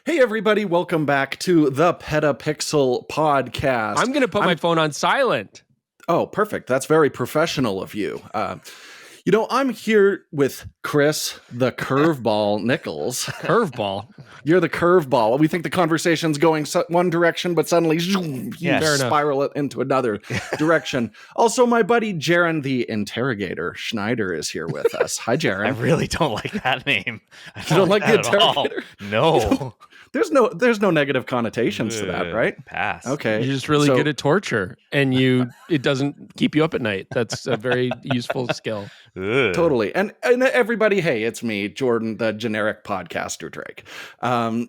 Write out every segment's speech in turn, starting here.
Hey, everybody. Welcome back to the PetaPixel podcast. I'm going to put my phone on silent. Oh, perfect. That's very professional of you. I'm here with Chris, the curveball Niccolls. Curveball? You're the curveball. We think the conversation's going one direction, but suddenly you spiral it into another direction. Also, my buddy Jaron, the interrogator Schneider, is here with us. Hi, Jaron. I really don't like that name. You don't like the interrogator? No. There's no negative connotations to that, right? Pass. Okay. You're just really good at torture, and it doesn't keep you up at night. That's a very useful skill. Totally. And everybody, hey, it's me, Jordan, the generic podcaster Drake.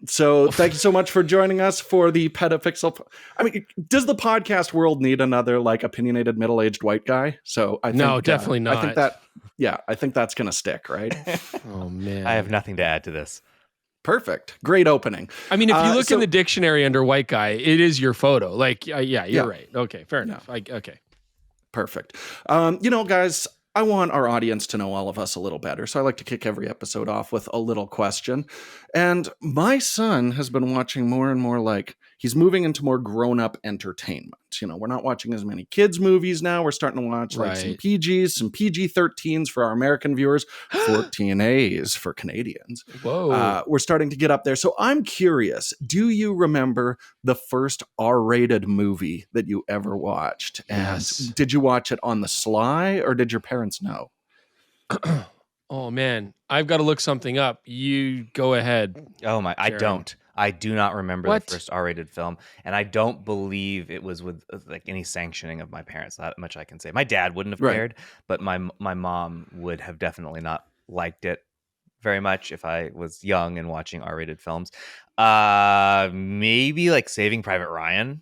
So thank you so much for joining us for the PetaPixel. I mean, does the podcast world need another like opinionated middle-aged white guy? So I think, no, definitely not. I think that's going to stick, right? Oh, man. I have nothing to add to this. Perfect. Great opening. I mean, if you look in the dictionary under white guy, it is your photo. Like, you're right. Okay, fair enough. Okay. Perfect. Guys, I want our audience to know all of us a little better. So I like to kick every episode off with a little question. And my son has been watching more and more he's moving into more grown-up entertainment. We're not watching as many kids' movies now. We're starting to watch some PGs, some PG-13s for our American viewers, 14As for Canadians. Whoa. We're starting to get up there. So I'm curious, do you remember the first R-rated movie that you ever watched? Yes. And did you watch it on the sly or did your parents know? Oh, man. I've got to look something up. You go ahead. Oh, my. Jaron. I do not remember What? the first R-rated film, and I don't believe it was with any sanctioning of my parents. That much I can say. My dad wouldn't have cared, but my mom would have definitely not liked it very much if I was young and watching R-rated films. Maybe like Saving Private Ryan.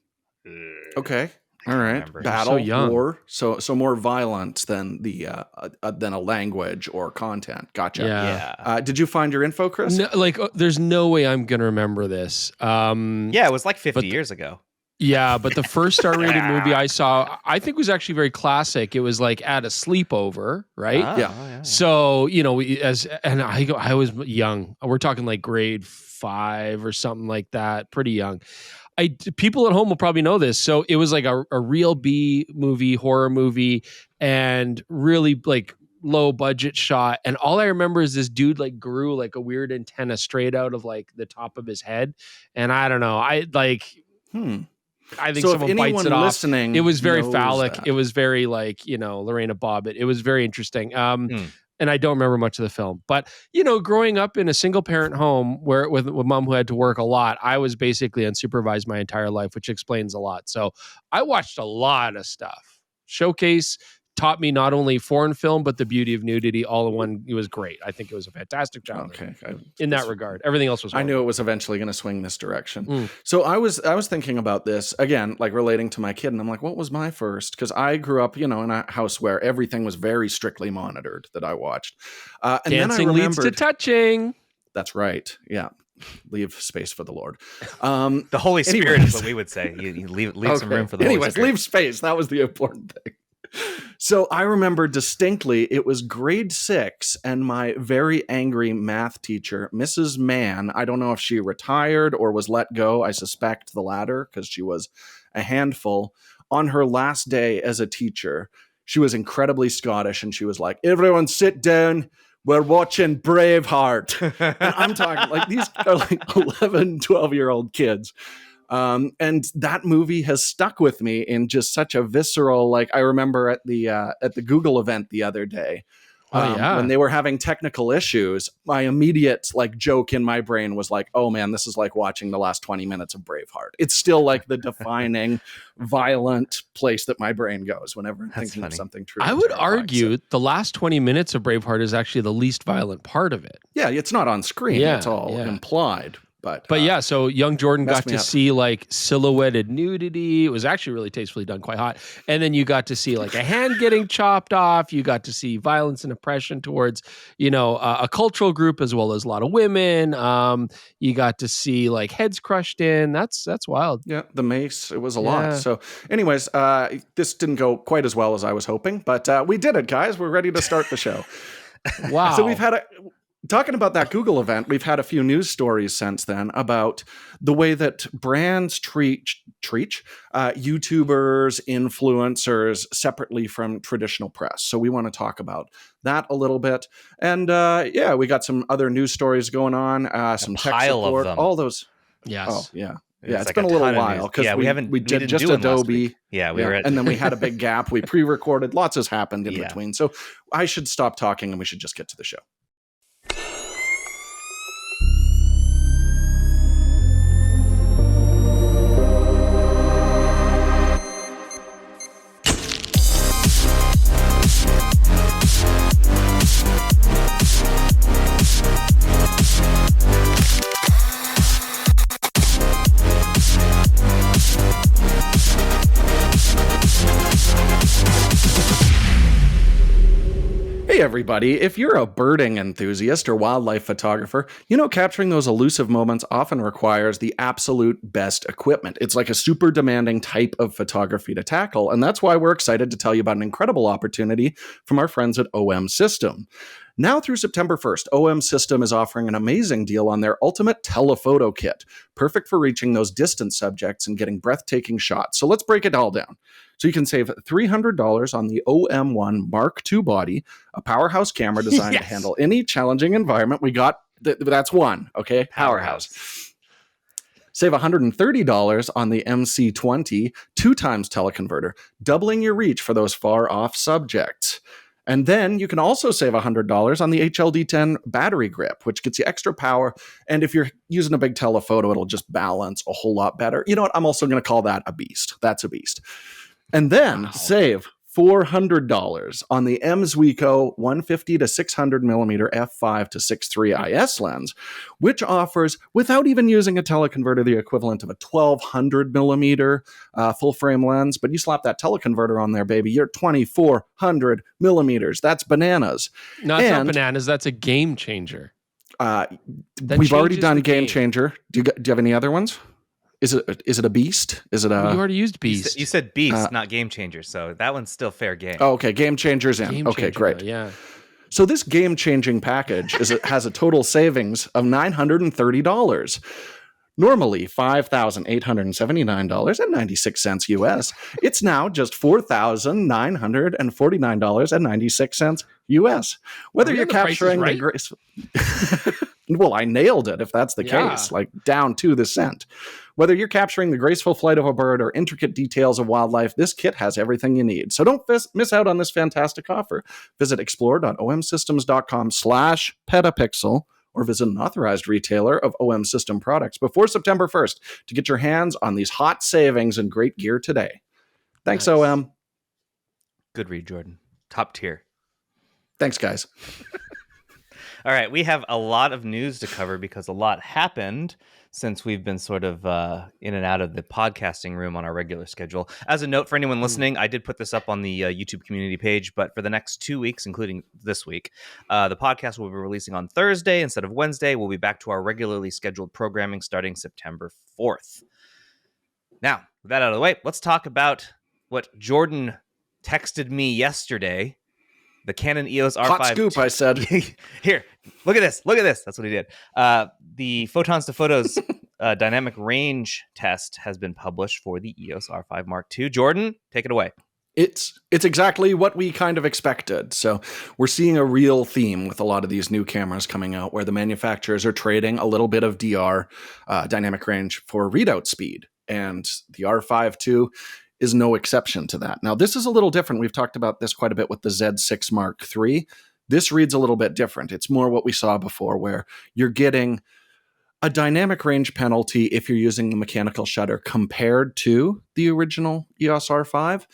Okay. All right. Battle, so young. war, so more violent than than a language or content. Gotcha. Yeah. Did you find your info, Chris? No, there's no way I'm going to remember this. It was like 50 years ago. Yeah, but the first R-rated movie I saw, I think was actually very classic. It was like at a sleepover, right? Yeah. So, I was young. We're talking like grade 5 or something like that, pretty young. People at home will probably know this. So it was like a real B movie, horror movie, and really like low budget shot. And all I remember is this dude like grew like a weird antenna straight out of like the top of his head. And I don't know. I think so someone bites it off. It was very phallic. That. It was very like, Lorena Bobbitt. It was very interesting. And I don't remember much of the film, but growing up in a single parent home with mom who had to work a lot, I was basically unsupervised my entire life, which explains a lot. So I watched a lot of stuff. Showcase taught me not only foreign film, but the beauty of nudity all in one. It was great. I think it was a fantastic job in that regard. Everything else was horrible. I knew it was eventually going to swing this direction. So I was thinking about this again, like relating to my kid. And I'm like, what was my first? Because I grew up, in a house where everything was very strictly monitored that I watched. And Dancing then I leads to touching. That's right. Yeah. Leave space for the Lord. The Holy Spirit is what we would say. You leave some room for the Holy Spirit. Leave space. That was the important thing. So I remember distinctly, it was grade 6 and my very angry math teacher, Mrs. Mann, I don't know if she retired or was let go. I suspect the latter because she was a handful. On her last day as a teacher, she was incredibly Scottish and she was like, everyone sit down. We're watching Braveheart. And I'm talking like these are like 11, 12-year-old kids. And that movie has stuck with me in just such a visceral, like I remember at the Google event the other day, when they were having technical issues, my immediate like joke in my brain was like, oh man, this is like watching the last 20 minutes of Braveheart. It's still like the defining violent place that my brain goes whenever I'm thinking of something true. I would argue the last 20 minutes of Braveheart is actually the least violent part of it. Yeah, it's not on screen. It's all implied. But yeah, so young Jordan got to see like silhouetted nudity. It was actually really tastefully done, quite hot. And then you got to see like a hand getting chopped off. You got to see violence and oppression towards, a cultural group as well as a lot of women. You got to see like heads crushed in. That's wild. Yeah, the mace. It was a lot. So anyways, this didn't go quite as well as I was hoping, but we did it, guys. We're ready to start the show. Wow. So we've had Talking about that Google event, we've had a few news stories since then about the way that brands treat YouTubers, influencers separately from traditional press. So we want to talk about that a little bit. And we got some other news stories going on, some tech support, them. all those. Yes. Oh, yeah. It's Been a little while because we did just Adobe. And then we had a big gap. We pre-recorded. Lots has happened in between. So I should stop talking and we should just get to the show. Hey everybody, if you're a birding enthusiast or wildlife photographer, capturing those elusive moments often requires the absolute best equipment. It's like a super demanding type of photography to tackle, and that's why we're excited to tell you about an incredible opportunity from our friends at OM System. Now through September 1st, OM System is offering an amazing deal on their ultimate telephoto kit, perfect for reaching those distant subjects and getting breathtaking shots. So let's break it all down. So you can save $300 on the OM1 Mark II body, a powerhouse camera designed to handle any challenging environment. We got, that's one, okay? Powerhouse. Save $130 on the MC20 2x teleconverter, doubling your reach for those far-off subjects. And then you can also save $100 on the HLD10 battery grip, which gets you extra power. And if you're using a big telephoto, it'll just balance a whole lot better. You know what? I'm also going to call that a beast. That's a beast. And then save $400 on the Mzuiko 150 to 600 millimeter f5 to 6.3 IS lens, which offers, without even using a teleconverter, the equivalent of a 1200 millimeter full frame lens. But you slap that teleconverter on there, baby, you're 2400 millimeters. That's bananas. No, it's not bananas. That's a game changer. We've already done game changer. Do you have any other ones? Is it a beast? Is it a? You already used beast. You said beast, not game changer. So that one's still fair game. Oh, okay. Game changer's in. Game okay, changer, great. Yeah. So this game-changing package has a total savings of $930. Normally $5,879.96 US. It's now just $4,949.96 US. Whether you're capturing the grace. Well, I nailed it if that's the case, like down to the cent. Whether you're capturing the graceful flight of a bird or intricate details of wildlife, this kit has everything you need. So don't miss out on this fantastic offer. Visit explore.omsystems.com/PetaPixel or visit an authorized retailer of OM System products before September 1st to get your hands on these hot savings and great gear today. Thanks, nice. OM. Good read, Jordan. Top tier. Thanks, guys. All right, we have a lot of news to cover because a lot happened since we've been sort of in and out of the podcasting room on our regular schedule. As a note for anyone listening, I did put this up on the YouTube community page, but for the next 2 weeks, including this week, the podcast will be releasing on Thursday instead of Wednesday. We'll be back to our regularly scheduled programming starting September 4th. Now, with that out of the way, let's talk about what Jordan texted me yesterday. The Canon EOS R5. Hot scoop, I said. Here, look at this. Look at this. That's what he did. The Photons to Photos dynamic range test has been published for the EOS R5 Mark II. Jordan, take it away. It's exactly what we kind of expected. So we're seeing a real theme with a lot of these new cameras coming out where the manufacturers are trading a little bit of DR, dynamic range, for readout speed. And the R5 II is no exception to that. Now, this is a little different. We've talked about this quite a bit with the Z6 Mark III. This reads a little bit different. It's more what we saw before, where you're getting a dynamic range penalty if you're using the mechanical shutter compared to the original EOS R5.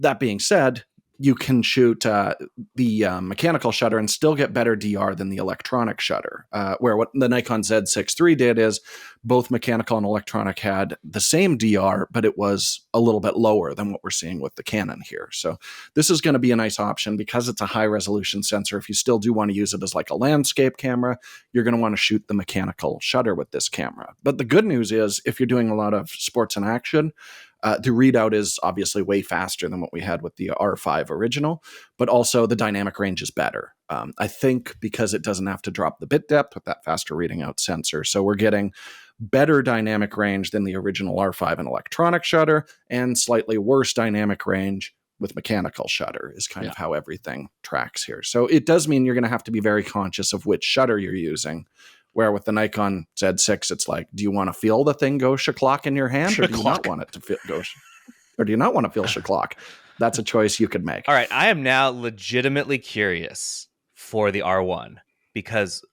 That being said, you can shoot the mechanical shutter and still get better DR than the electronic shutter. Where what the Nikon Z6 III did is both mechanical and electronic had the same DR, but it was a little bit lower than what we're seeing with the Canon here. So this is going to be a nice option because it's a high resolution sensor. If you still do want to use it as like a landscape camera, you're going to want to shoot the mechanical shutter with this camera. But the good news is if you're doing a lot of sports and action, The readout is obviously way faster than what we had with the R5 original, but also the dynamic range is better. I think because it doesn't have to drop the bit depth with that faster reading out sensor. So we're getting better dynamic range than the original R5 and electronic shutter, and slightly worse dynamic range with mechanical shutter is kind of how everything tracks here. So it does mean you're going to have to be very conscious of which shutter you're using. Where with the Nikon Z6, it's like, do you want to feel the thing go shaklak in your hand, or do you not want it to feel or do you not want to feel shaklak? That's a choice you could make. All right, I am now legitimately curious for the R1 because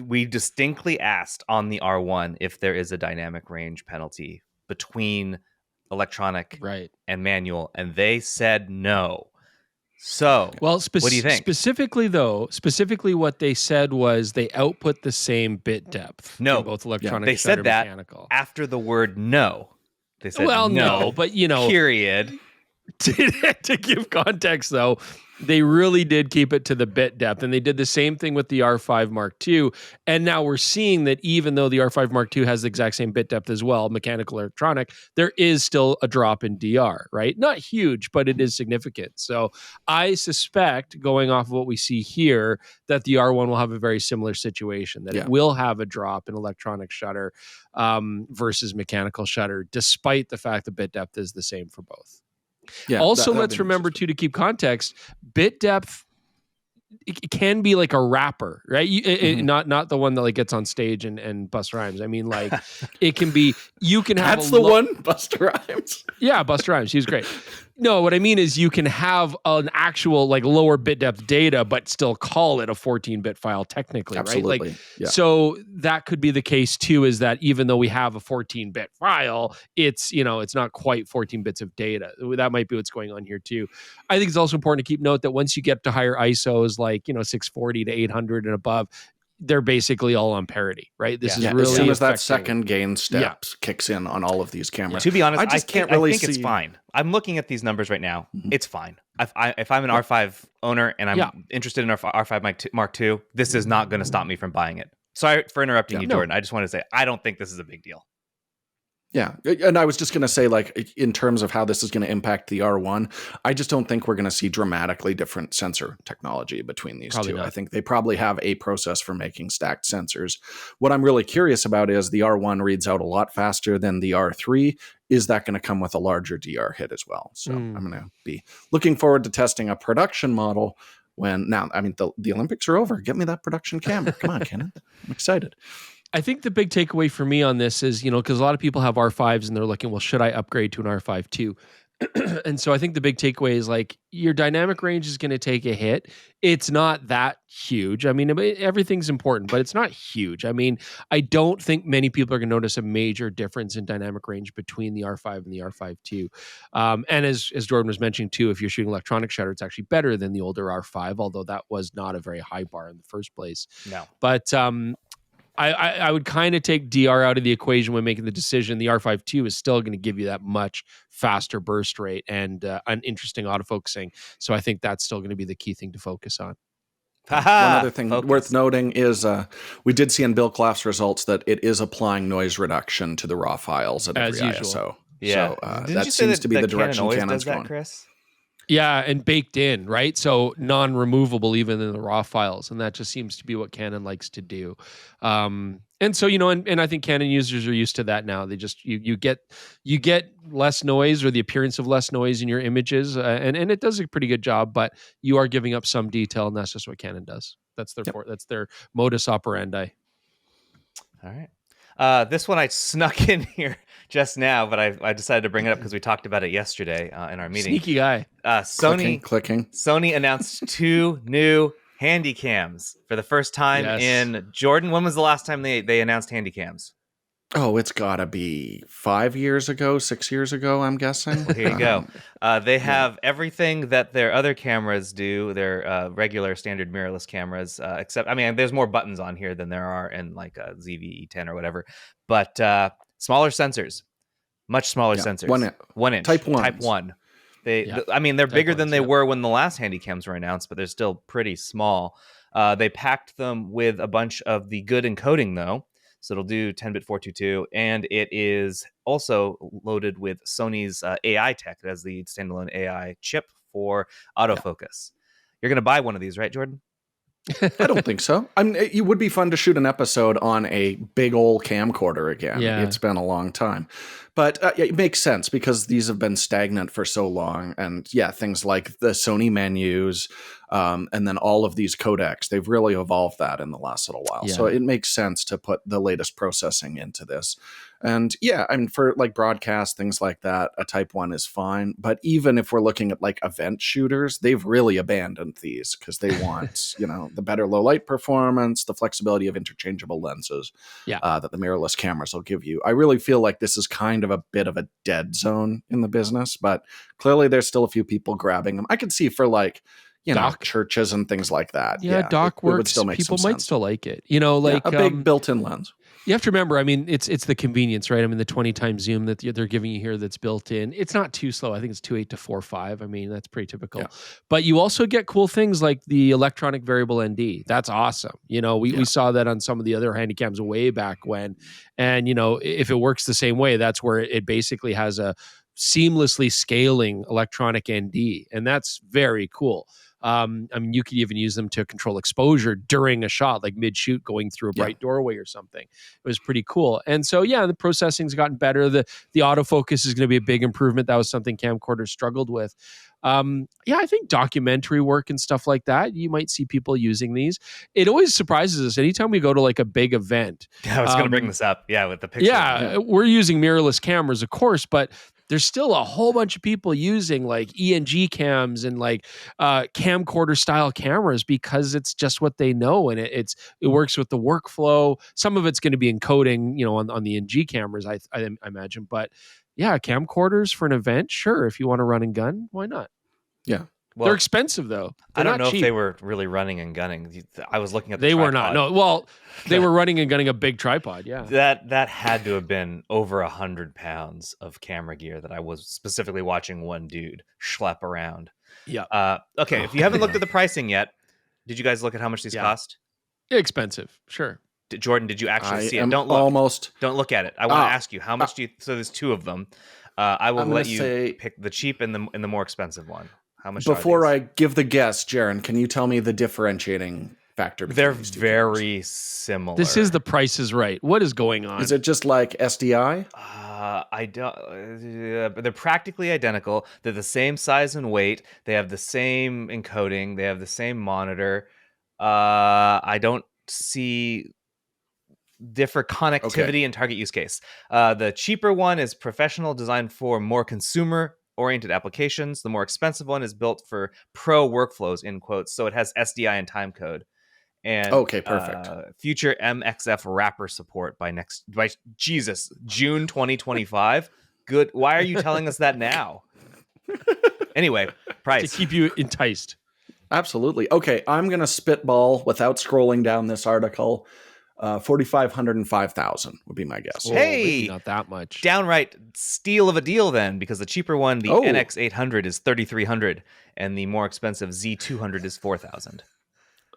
we distinctly asked on the R1 if there is a dynamic range penalty between electronic and manual, and they said no. So, well, what do you think? Specifically what they said was they output the same bit depth. No, in both electronic they said that mechanical. After the word no. They said no, but period. To give context, though, they really did keep it to the bit depth, and they did the same thing with the R5 Mark II. And now we're seeing that even though the R5 Mark II has the exact same bit depth as well, mechanical electronic, there is still a drop in DR, right? Not huge, but it is significant. So I suspect, going off of what we see here, that the R1 will have a very similar situation, that it will have a drop in electronic shutter versus mechanical shutter, despite the fact the bit depth is the same for both. Yeah, also, let's remember, too, to keep context, bit depth, it can be like a rapper, right? Not the one that like gets on stage and busts rhymes. I mean, like, it can be, you can have That's the one, Busta Rhymes. Yeah, Busta Rhymes. He was great. No, what I mean is you can have an actual like lower bit depth data, but still call it a 14-bit file technically, Absolutely. right? Like, so that could be the case too, is that even though we have a 14-bit file, it's, it's not quite 14 bits of data. That might be what's going on here too. I think it's also important to keep note that once you get to higher ISOs, like, 640 to 800 and above, they're basically all on parity, right? This is really as soon as that second gain step kicks in on all of these cameras. To be honest, I can't really think it's fine. I'm looking at these numbers right now. It's fine. If I'm an R5 owner and I'm interested in R5 Mark II, this is not going to stop me from buying it. Sorry for interrupting you, Jordan. I just want to say I don't think this is a big deal. Yeah. And I was just going to say, like, in terms of how this is going to impact the R1, I just don't think we're going to see dramatically different sensor technology between these two. I think they probably have a process for making stacked sensors. What I'm really curious about is the R1 reads out a lot faster than the R3. Is that going to come with a larger DR hit as well? So I'm going to be looking forward to testing a production model the Olympics are over. Get me that production camera. Come on, Canon. I'm excited. I think the big takeaway for me on this is, because a lot of people have R5s and they're looking, well, should I upgrade to an R5 too? And so I think the big takeaway is like your dynamic range is going to take a hit. It's not that huge. I mean, everything's important, but it's not huge. I mean, I don't think many people are going to notice a major difference in dynamic range between the R5 and the R5 II. And as Jordan was mentioning too, if you're shooting electronic shutter, it's actually better than the older R5, although that was not a very high bar in the first place. No. But I would kind of take DR out of the equation when making the decision. The R5 II is still going to give you that much faster burst rate and an interesting autofocusing. So I think that's still going to be the key thing to focus on. One other thing worth noting is we did see in Bill Claff's results that it is applying noise reduction to the raw files at every ISO. Yeah. So that seems to be the direction Canon's going. Chris? Yeah, and baked in, right? So non-removable even in the raw files, and that just seems to be what Canon likes to do. And so, and I think Canon users are used to that now. They just you get less noise or the appearance of less noise in your images, and it does a pretty good job. But you are giving up some detail, and that's just what Canon does. That's their modus operandi. All right. This one I snuck in here just now, but I decided to bring it up because we talked about it yesterday in our meeting. Sneaky guy. Sony announced 2 new handycams for the first time in Jordan. When was the last time they announced handycams? Oh, it's got to be 5 years ago, 6 years ago, I'm guessing. Well, here you go. They have everything that their other cameras do, their regular standard mirrorless cameras, except, there's more buttons on here than there are in like a ZV-E10 or whatever. But smaller sensors, much smaller sensors. 1 inch. Type 1. They're bigger than they were when the last handycams were announced, but they're still pretty small. They packed them with a bunch of the good encoding, though. So it'll do 10-bit 422, and it is also loaded with Sony's AI tech. It has the standalone AI chip for autofocus. You're going to buy one of these, right, Jordan? I don't think so. I mean, it would be fun to shoot an episode on a big old camcorder again. Yeah. It's been a long time. But it makes sense because these have been stagnant for so long. And yeah, things like the Sony menus and then all of these codecs, they've really evolved that in the last little while. Yeah. So it makes sense to put the latest processing into this. And yeah, I mean, for like broadcast, things like that, a Type 1 is fine. But even if we're looking at like event shooters, they've really abandoned these because they want, the better low light performance, the flexibility of interchangeable lenses that the mirrorless cameras will give you. I really feel like this is kind of a bit of a dead zone in the business, but clearly there's still a few people grabbing them. I could see for like, churches and things like that. Yeah, dock works. It would still make people some might sense. still like it. A big built-in lens. You have to remember, I mean, it's the convenience, right? I mean, the 20 times zoom that they're giving you here that's built in. It's not too slow. I think it's 2.8 to 4.5. I mean, that's pretty typical. Yeah. But you also get cool things like the electronic variable ND. That's awesome. We saw that on some of the other handycams way back when. And, if it works the same way, that's where it basically has a seamlessly scaling electronic ND. And that's very cool. I mean, you could even use them to control exposure during a shot, like mid-shoot going through a bright doorway or something. It was pretty cool. And so, the processing's gotten better. The autofocus is going to be a big improvement. That was something camcorders struggled with. I think documentary work and stuff like that, you might see people using these. It always surprises us anytime we go to like a big event. Yeah, I was going to bring this up. Yeah, with the pixel. Yeah, we're using mirrorless cameras, of course, but there's still a whole bunch of people using like ENG cams and like camcorder style cameras because it's just what they know, and it works with the workflow. Some of it's going to be encoding, on the NG cameras, I imagine. But yeah, camcorders for an event, sure. If you want to run and gun, why not? Yeah. Well, they're expensive though. I don't know if they were really running and gunning. I was looking at the tripod. Were not. No, well, they were running and gunning a big tripod. Yeah, that had to have been over 100 pounds of camera gear that I was specifically watching one dude schlep around. Yeah. Okay. If you haven't looked at the pricing yet, did you guys look at how much these cost? Expensive, sure. Jordan, did you actually see it? Don't look. Don't look at it. I want to ask you how much do you? So there's two of them. I will let you pick the cheap and the more expensive one. How much? Before I give the guess, Jaron, can you tell me the differentiating factor? They're very similar. This is the Price is Right. What is going on? Is it just like SDI? I don't. They're practically identical. They're the same size and weight. They have the same encoding. They have the same monitor. I don't see different connectivity and target use case. The cheaper one is professional, designed for more consumer-oriented applications. The more expensive one is built for pro workflows, in quotes. So it has SDI and time code. And perfect. Future MXF wrapper support by June 2025. Good. Why are you telling us that now? Anyway, price to keep you enticed. Absolutely. Okay, I'm gonna spitball without scrolling down this article. 4,500 and 5,000 would be my guess. Hey, not that much. Downright steal of a deal then, because the cheaper one, the NX800, is 3,300, and the more expensive Z200 is 4,000.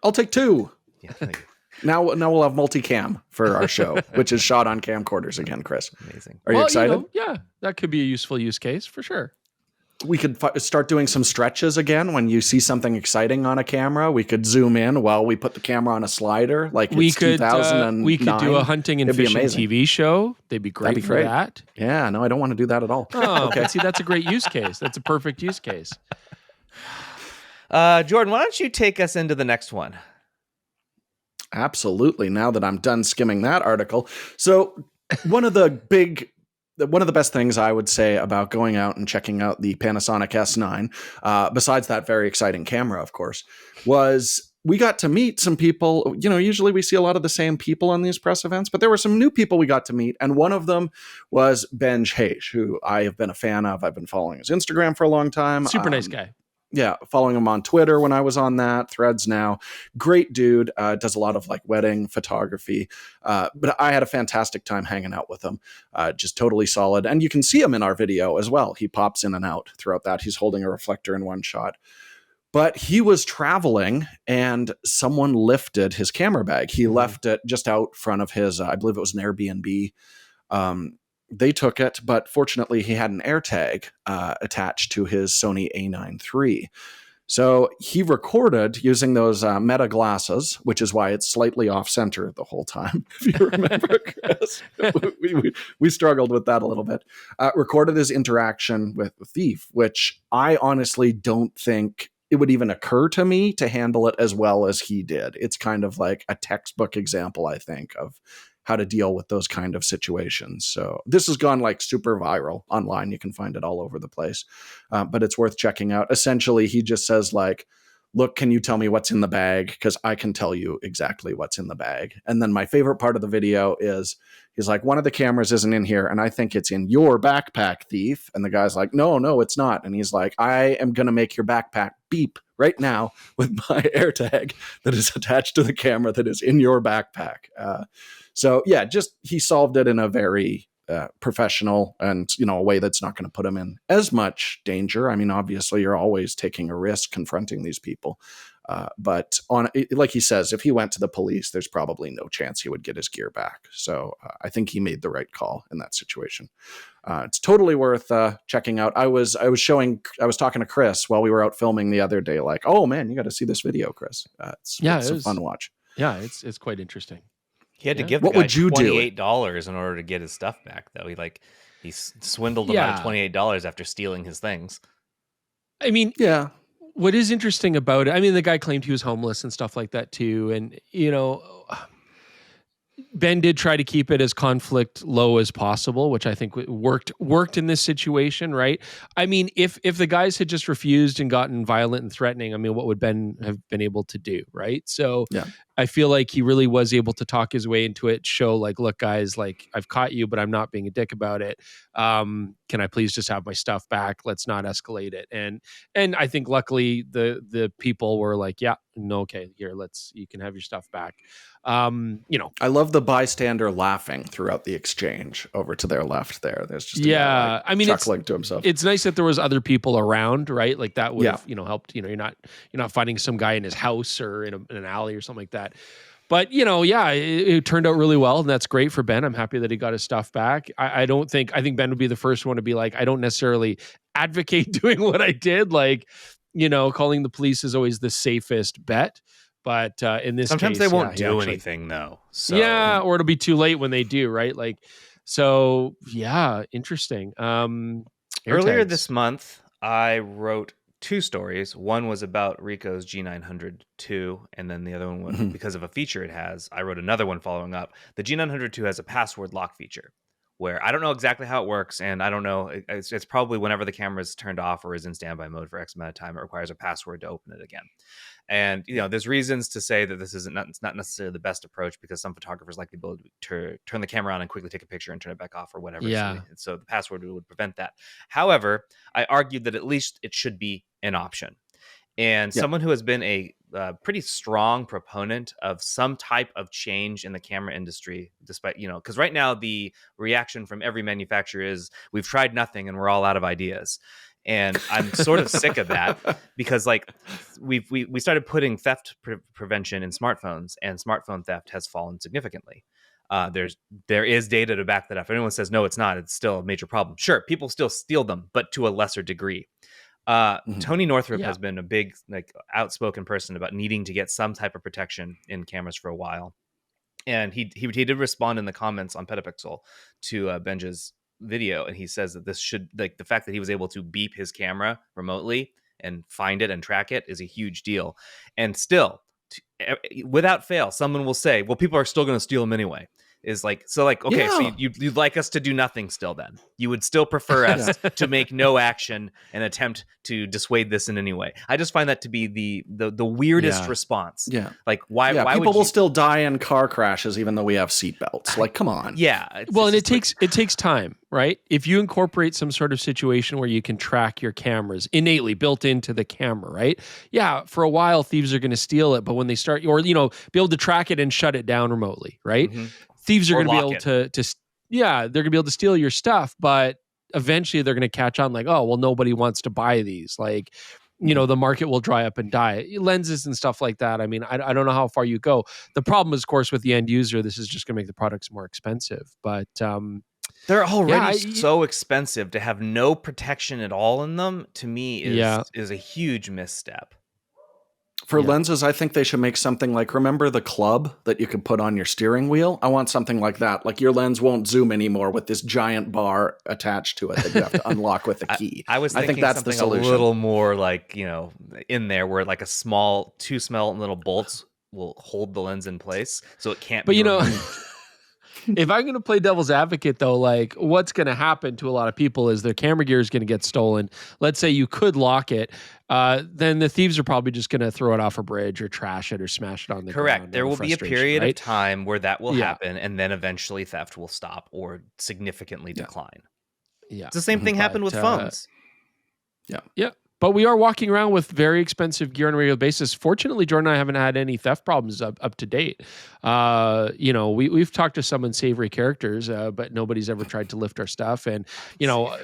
I'll take two. Yeah, thank you. Now we'll have multicam for our show, which is shot on camcorders again, Chris. Amazing. Are you excited? Yeah, that could be a useful use case for sure. We could start doing some stretches again. When you see something exciting on a camera, we could zoom in while we put the camera on a slider. Like we could do a hunting and fishing TV show. They'd be great for that. Yeah, no, I don't want to do that at all. Oh, okay. See, that's a great use case. That's a perfect use case. Jordan, why don't you take us into the next one? Absolutely. Now that I'm done skimming that article. So one of the best things I would say about going out and checking out the Panasonic S9, besides that very exciting camera, of course, was we got to meet some people. Usually we see a lot of the same people on these press events, but there were some new people we got to meet. And one of them was Benj Haisch, who I have been a fan of. I've been following his Instagram for a long time. Super nice guy. Yeah, following him on Twitter when I was on that, Threads now. Great dude, does a lot of like wedding photography. But I had a fantastic time hanging out with him. Just totally solid. And you can see him in our video as well. He pops in and out throughout that. He's holding a reflector in one shot. But he was traveling and someone lifted his camera bag. He left it just out front of his, I believe it was an Airbnb. They took it, but fortunately he had an AirTag attached to his Sony A9 III. So he recorded using those Meta glasses, which is why it's slightly off center the whole time. If you remember, Chris, we struggled with that a little bit. Recorded his interaction with the thief, which I honestly don't think it would even occur to me to handle it as well as he did. It's kind of like a textbook example, I think, of how to deal with those kind of situations. So this has gone like super viral online. You can find it all over the place, but it's worth checking out. Essentially, he just says like, look, can you tell me what's in the bag? Because I can tell you exactly what's in the bag. And then my favorite part of the video is he's like, one of the cameras isn't in here, and I think it's in your backpack, thief. And the guy's like, no, it's not. And he's like, I am going to make your backpack beep right now with my AirTag that is attached to the camera that is in your backpack. So yeah, just he solved it in a very professional and, a way that's not going to put him in as much danger. I mean, obviously you're always taking a risk confronting these people. But like he says, if he went to the police, there's probably no chance he would get his gear back. So I think he made the right call in that situation. It's totally worth checking out. I was talking to Chris while we were out filming the other day, like, oh man, you got to see this video, Chris. It's a fun watch. Yeah, it's quite interesting. He had to give the guy $28 in order to get his stuff back, though. He swindled him out of $28 after stealing his things. I mean, yeah. What is interesting about it, I mean, the guy claimed he was homeless and stuff like that too. And, Ben did try to keep it as conflict low as possible, which I think worked in this situation, right? I mean, if the guys had just refused and gotten violent and threatening, I mean, what would Ben have been able to do, right? So yeah. I feel like he really was able to talk his way into it, show like, look, guys, like I've caught you, but I'm not being a dick about it. Can I please just have my stuff back? Let's not escalate it. And I think luckily the people were like, yeah, no, okay, here, you can have your stuff back. I love the bystander laughing throughout the exchange over to their left there. There's just guy, I mean, chuckling to himself. It's nice that there was other people around, right? Like that would have, helped. You're not finding some guy in his house or in an alley or something like that. But it turned out really well, and that's great for Ben. I'm happy that he got his stuff back. I think Ben would be the first one to be like, I don't necessarily advocate doing what I did. Like, calling the police is always the safest bet. But in this sometimes case, they won't do anything though. So. Yeah, or it'll be too late when they do, right? Like, so yeah, interesting. Earlier this month, I wrote 2 stories. One was about Ricoh's G900 II, and then the other one was because of a feature it has. I wrote another one following up. The G900 II has a password lock feature where I don't know exactly how it works, and I don't know. It's probably whenever the camera is turned off or is in standby mode for X amount of time, it requires a password to open it again. And there's reasons to say that this isn't it's not necessarily the best approach because some photographers like the ability to turn the camera on and quickly take a picture and turn it back off or whatever. Yeah. So the password would prevent that. However, I argued that at least it should be an option. And someone who has been a pretty strong proponent of some type of change in the camera industry, despite, because right now the reaction from every manufacturer is we've tried nothing and we're all out of ideas. And I'm sort of sick of that because like we started putting theft prevention in smartphones, and smartphone theft has fallen significantly. There is data to back that up. If anyone says no, it's not, it's still a major problem. Sure, people still steal them, but to a lesser degree. Tony Northrup has been a big, like, outspoken person about needing to get some type of protection in cameras for a while. And he did respond in the comments on PetaPixel to Benj's video, and he says that this should, like, the fact that he was able to beep his camera remotely and find it and track it is a huge deal. And still, without fail, someone will say, well, people are still going to steal them anyway. Is like, so like, okay, so you'd like us to do nothing still then? You would still prefer us to make no action and attempt to dissuade this in any way? I just find that to be the weirdest response. Yeah. Like, why people will still die in car crashes even though we have seatbelts. Like, come on. Yeah. Well, and it takes time, right? If you incorporate some sort of situation where you can track your cameras innately built into the camera, right? Yeah, for a while, thieves are going to steal it, but when they start, or, be able to track it and shut it down remotely, right? Mm-hmm. Thieves are going to be able they're going to be able to steal your stuff, but eventually they're going to catch on like, oh, well, nobody wants to buy these. Like, the market will dry up and die. Lenses and stuff like that. I mean, I don't know how far you go. The problem is, of course, with the end user, this is just going to make the products more expensive. But they're already so expensive. To have no protection at all in them, to me, is a huge misstep. For lenses, I think they should make something like, remember the club that you could put on your steering wheel? I want something like that. Like your lens won't zoom anymore with this giant bar attached to it that you have to unlock with a key. I think that's something a little more like, in there where like two small little bolts will hold the lens in place so it can't be removed. If I'm going to play devil's advocate, though, like what's going to happen to a lot of people is their camera gear is going to get stolen. Let's say you could lock it. Then the thieves are probably just going to throw it off a bridge or trash it or smash it on the ground. Correct. There will be a period of time where that will happen, and then eventually theft will stop or significantly decline. Yeah. It's the same thing happened with phones. Yeah. But we are walking around with very expensive gear on a regular basis. Fortunately, Jordan and I haven't had any theft problems up to date. We've talked to some unsavory characters, but nobody's ever tried to lift our stuff. And,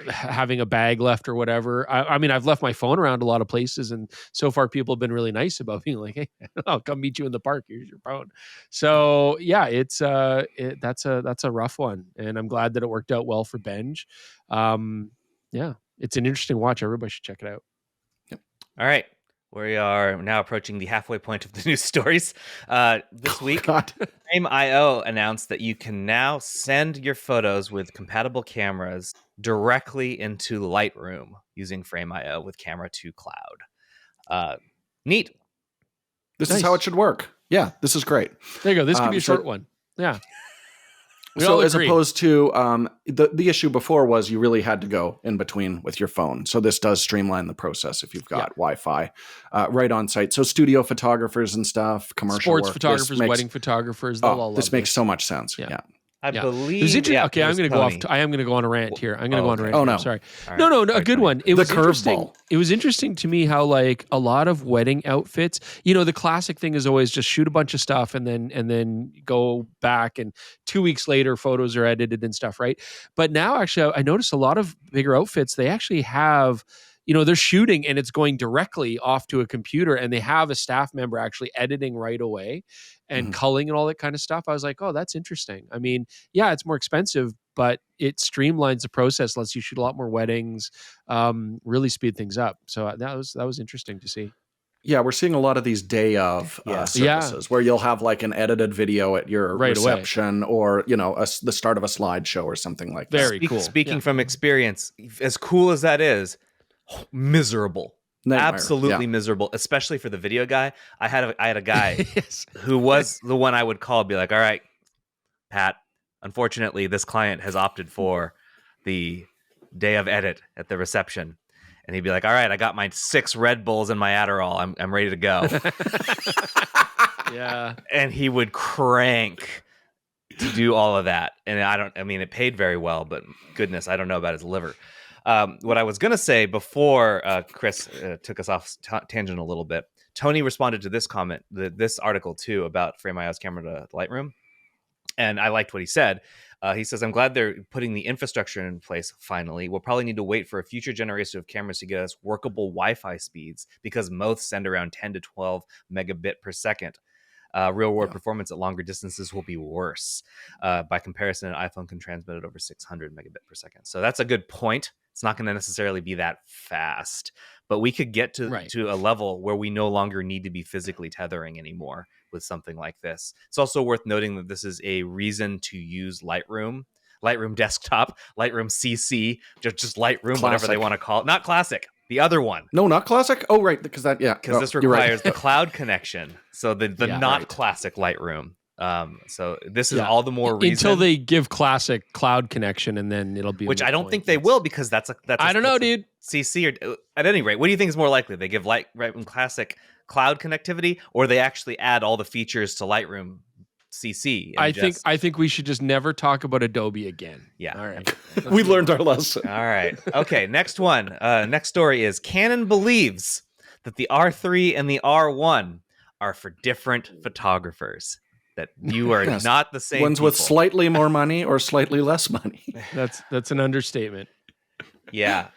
having a bag left or whatever. I mean, I've left my phone around a lot of places, and so far people have been really nice about being like, hey, I'll come meet you in the park. Here's your phone. So, yeah, that's a rough one. And I'm glad that it worked out well for Benj. It's an interesting watch. Everybody should check it out. All right. We are now approaching the halfway point of the news stories. This week, Frame.io announced that you can now send your photos with compatible cameras directly into Lightroom using Frame.io with Camera to Cloud. Neat. This is how it should work. Yeah, this is great. There you go. This could be a short one. Yeah. So as opposed to the issue before was you really had to go in between with your phone. So this does streamline the process if you've got Wi-Fi right on site. So studio photographers and stuff, commercial sports work, photographers, wedding photographers, they'll all love this. Makes so much sense. Yeah. I believe. Okay, I'm going to go off. I am going to go on a rant here. I'm going to go on a rant. Oh, no. Sorry. Right. No, a good one. It was curveball. It was interesting to me how like a lot of wedding outfits, the classic thing is always just shoot a bunch of stuff and then go back, and 2 weeks later photos are edited and stuff, right? But now actually I noticed a lot of bigger outfits, they actually have, they're shooting and it's going directly off to a computer, and they have a staff member actually editing right away and culling and all that kind of stuff. I was like, oh, that's interesting. I mean, yeah, it's more expensive, but it streamlines the process, lets you shoot a lot more weddings, really speed things up. So that was interesting to see. Yeah, we're seeing a lot of these day of services where you'll have like an edited video at your reception or, the start of a slideshow or something like that. Very cool. Speaking from experience, as cool as that is, miserable. Nightmare. Absolutely miserable, especially for the video guy. I had a guy who was the one I would call, be like, all right, Pat, unfortunately, this client has opted for the day of edit at the reception. And he'd be like, all right, I got my 6 Red Bulls and my Adderall. I'm ready to go. Yeah. And he would crank to do all of that. And it paid very well, but goodness, I don't know about his liver. What I was going to say before Chris took us off tangent a little bit, Tony responded to this comment, this article too, about Frame.io's camera to Lightroom. And I liked what he said. He says, I'm glad they're putting the infrastructure in place finally. We'll probably need to wait for a future generation of cameras to get us workable Wi-Fi speeds because most send around 10 to 12 megabit per second. Real world performance at longer distances will be worse. By comparison, an iPhone can transmit at over 600 megabit per second. So that's a good point. It's not going to necessarily be that fast, but we could get to a level where we no longer need to be physically tethering anymore with something like this. It's also worth noting that this is a reason to use Lightroom Desktop, Lightroom CC, just Lightroom, Classic. whatever they want to call it. Not Classic, the other one. No, not Classic. Oh, right, because this requires the cloud connection. So the not Classic Lightroom. So this is all the more reason until they give Classic cloud connection, and then it'll be, which I don't think they will, because that's I don't know, dude. CC, or at any rate, what do you think is more likely? They give Lightroom Classic cloud connectivity, or they actually add all the features to Lightroom CC? I think we should just never talk about Adobe again. Yeah. All right. We learned our lesson. All right. Okay. Next one. Next story is Canon believes that the R3 and the R1 are for different photographers. That you are not the same. Ones with slightly more money or slightly less money. That's an understatement. Yeah.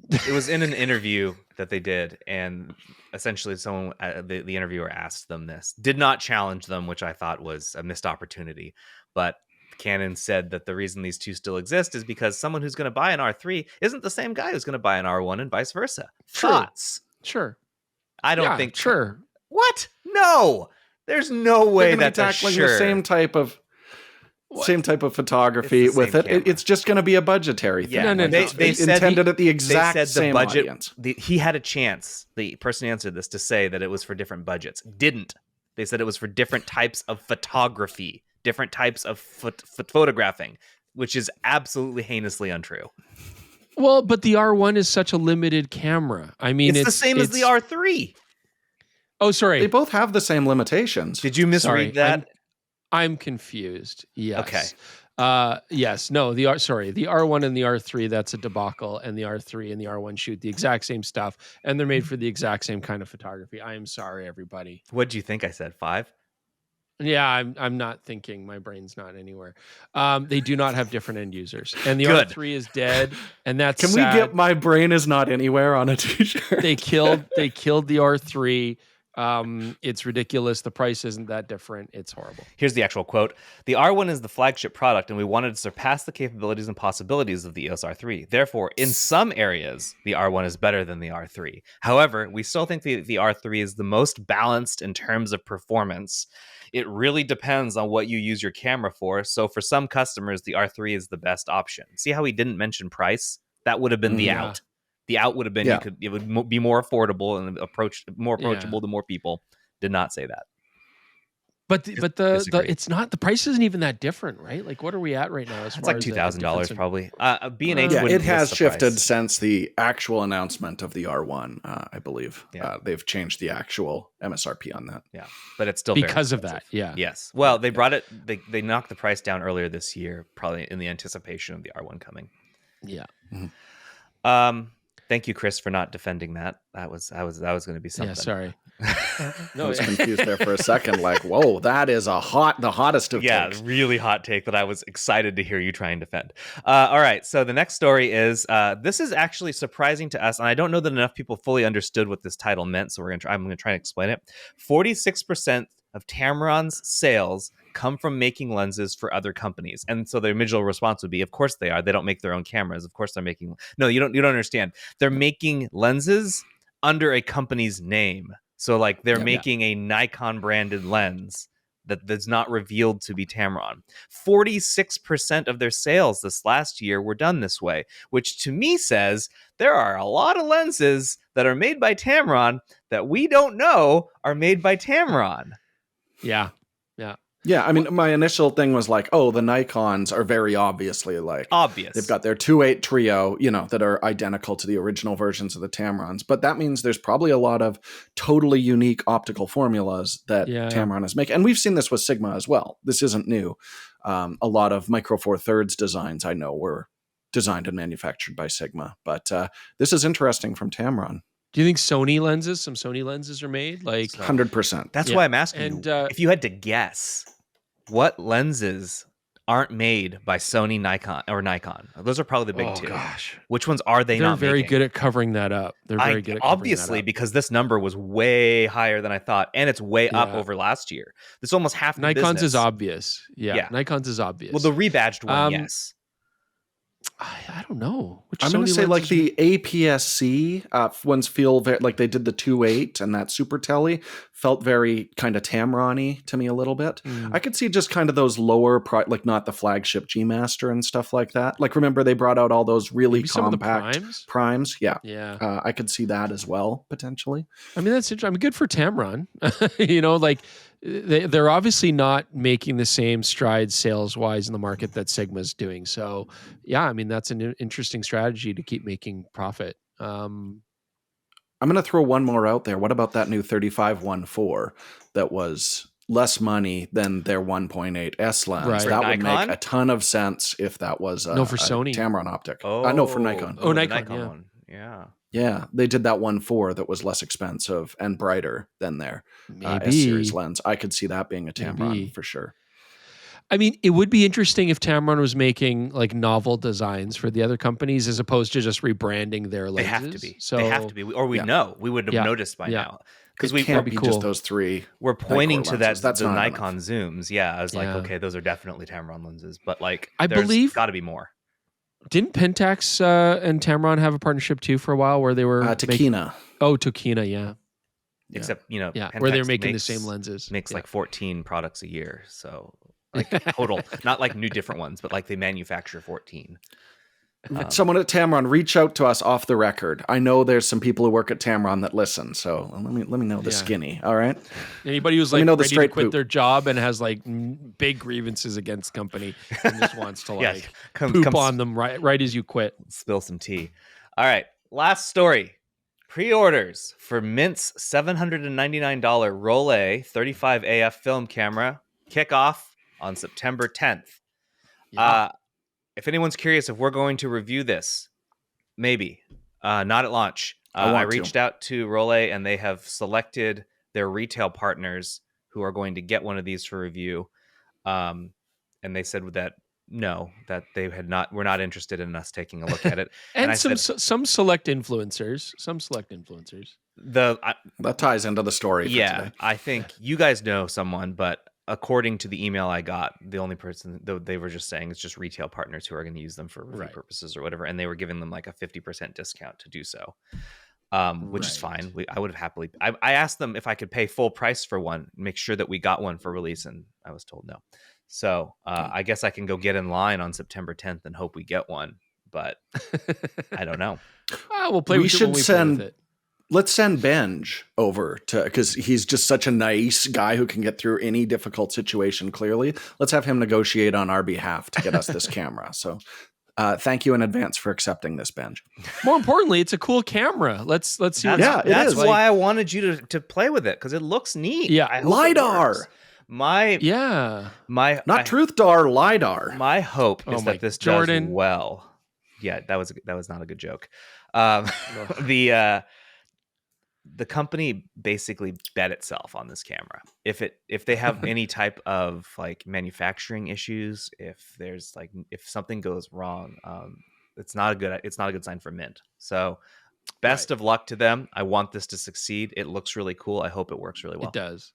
It was in an interview that they did, and essentially someone, the interviewer asked them this. Did not challenge them, which I thought was a missed opportunity. But Canon said that the reason these two still exist is because someone who's going to buy an R3 isn't the same guy who's going to buy an R1 and vice versa. True. Thoughts? Sure. I don't think. Sure. What? No. There's no way They're that tackling the same type of photography It's the with same it. camera. It's just going to be a budgetary thing. Yeah, No. They intended it the exact same audience. He had a chance. The person who answered this to say that it was for different budgets. Didn't. They said it was for different types of photography, different types of photographing, which is absolutely heinously untrue. Well, but the R1 is such a limited camera. I mean, it's the same as the R3. Oh, sorry. They both have the same limitations. Did you misread that? I'm confused. Yes. Okay. Yes. No. The R1 and the R3. That's a debacle, and the R3 and the R1 shoot the exact same stuff, and they're made for the exact same kind of photography. I am sorry, everybody. What do you think I said? 5? Yeah, I'm not thinking. My brain's not anywhere. They do not have different end users, and the Good. R3 is dead, and that's Can sad. we get "My brain is not anywhere" on a t-shirt? They killed the R3. It's ridiculous. The price isn't that different. It's horrible. Here's the actual quote. The R1 is the flagship product, and we wanted to surpass the capabilities and possibilities of the EOS R3. Therefore, in some areas, the R1 is better than the R3. However, we still think the R3 is the most balanced in terms of performance. It really depends on what you use your camera for. So for some customers, the R3 is the best option. See how he didn't mention price? That would have been the out. The out would have been it would be more affordable and more approachable to more people. Did not say that. But the it's not, the price isn't even that different, right? Like, what are we at right now? It's like $2,000 probably. B&H it has shifted since the actual announcement of the R1. I believe they've changed the actual MSRP on that. Yeah, but it's still because very of that. Yeah. Yes. Well, they brought it. They knocked the price down earlier this year, probably in the anticipation of the R1 coming. Yeah. Mm-hmm. Thank you, Chris, for not defending that. That was going to be something. Yeah, sorry. I was confused there for a second. Like, whoa, that is the hottest of takes. Really hot take that I was excited to hear you try and defend. All right, so the next story is this is actually surprising to us, and I don't know that enough people fully understood what this title meant. So I'm going to try and explain it. 46% of Tamron's sales come from making lenses for other companies. And so the original response would be, of course they are. They don't make their own cameras. Of course they're making... No, you don't understand. They're making lenses under a company's name. So like they're making a Nikon branded lens that's not revealed to be Tamron. 46% of their sales this last year were done this way, which to me says there are a lot of lenses that are made by Tamron that we don't know are made by Tamron. Yeah. Yeah, I mean, my initial thing was like, oh, the Nikons are very obviously like... Obvious. They've got their 2.8 trio, that are identical to the original versions of the Tamrons. But that means there's probably a lot of totally unique optical formulas that Tamron is making. And we've seen this with Sigma as well. This isn't new. A lot of Micro Four Thirds designs I know were designed and manufactured by Sigma. But this is interesting from Tamron. Do you think some Sony lenses are made? Like 100%. That's why I'm asking you. If you had to guess, what lenses aren't made by Sony, Nikon? Those are probably the big two. Gosh. Which ones are they not making? They're very good at covering that up. They're very good at covering obviously, that up. because this number was way higher than I thought, and it's way up over last year. This almost half the Nikon's business. is obvious. Yeah. Nikon's is obvious. Well, the rebadged one, yes. I don't know. I'm going to say like the APS-C ones feel very, like they did the 2.8 and that super tele felt very kind of Tamron-y to me a little bit. I could see just kind of those lower, like not the flagship G-Master and stuff like that. Like remember they brought out all those really compact primes? Yeah. I could see that as well, potentially. I mean, that's interesting. I mean, good for Tamron. Like they're obviously not making the same strides sales-wise in the market that Sigma's doing. So yeah, I mean, that's an interesting strategy to keep making profit. I'm going to throw one more out there. What about that new 35-1.4 that was less money than their 1.8 S lens? Right. That would make a ton of sense if that was for Sony. Tamron optic. No, for Nikon. Oh, Nikon one. Yeah. Yeah, they did that 1.4 that was less expensive and brighter than their S-series lens. I could see that being a Tamron for sure. I mean, it would be interesting if Tamron was making like novel designs for the other companies as opposed to just rebranding their They lenses. have to be. So They have to be, or we know. We would have noticed by now. Because we can't be be cool. just those three. We're pointing Nikkor to lenses. that That's the not Nikon enough. zooms. Yeah, I was like, Yeah. okay, those are definitely Tamron lenses, but like, I believe- got to be more. Didn't Pentax and Tamron have a partnership too for a while where they were Tokina. Tokina, yeah. Except where Pentax they're making the same lenses. Makes like 14 products a year, so like total, not like new different ones, but like they manufacture 14. Someone at Tamron, reach out to us off the record. I know there's some people who work at Tamron that listen, so let me know the skinny. All right. Anybody who's Let me like know the ready to straight quit poop. their job and has like big grievances against company and just wants to Yeah, like come on them right as you quit. Spill some tea. All right, last story. Pre-orders for Mint's $799 Rollei 35 AF film camera kick off on September 10th. Yeah. If anyone's curious if we're going to review this, maybe. Not at launch. I reached out to Rollei and they have selected their retail partners who are going to get one of these for review. And they said that no, that they had not, were not interested in us taking a look at it. and I some said, some select influencers. That ties into the story for today. I think you guys know someone, but according to the email I got, the only person they were just saying it's just retail partners who are going to use them for review purposes or whatever, and they were giving them like a 50% discount to do so, which is fine. I would have happily. I asked them if I could pay full price for one, make sure that we got one for release, and I was told no. So I guess I can go get in line on September 10th and hope we get one, but I don't know. We'll play with it when we play with it. Let's send Benj over because he's just such a nice guy who can get through any difficult situation clearly. Let's have him negotiate on our behalf to get us this camera. So thank you in advance for accepting this, Benj. More importantly, it's a cool camera. Let's see. That's why I wanted you to play with it because it looks neat. Yeah, LiDAR. Not Truth DAR, LiDAR. My hope is that this does well. Yeah, that was not a good joke. The company basically bet itself on this camera. If they have any type of like manufacturing issues, if something goes wrong, it's not a good sign for Mint. So best of luck to them. I want this to succeed. It looks really cool. I hope it works really well. It does.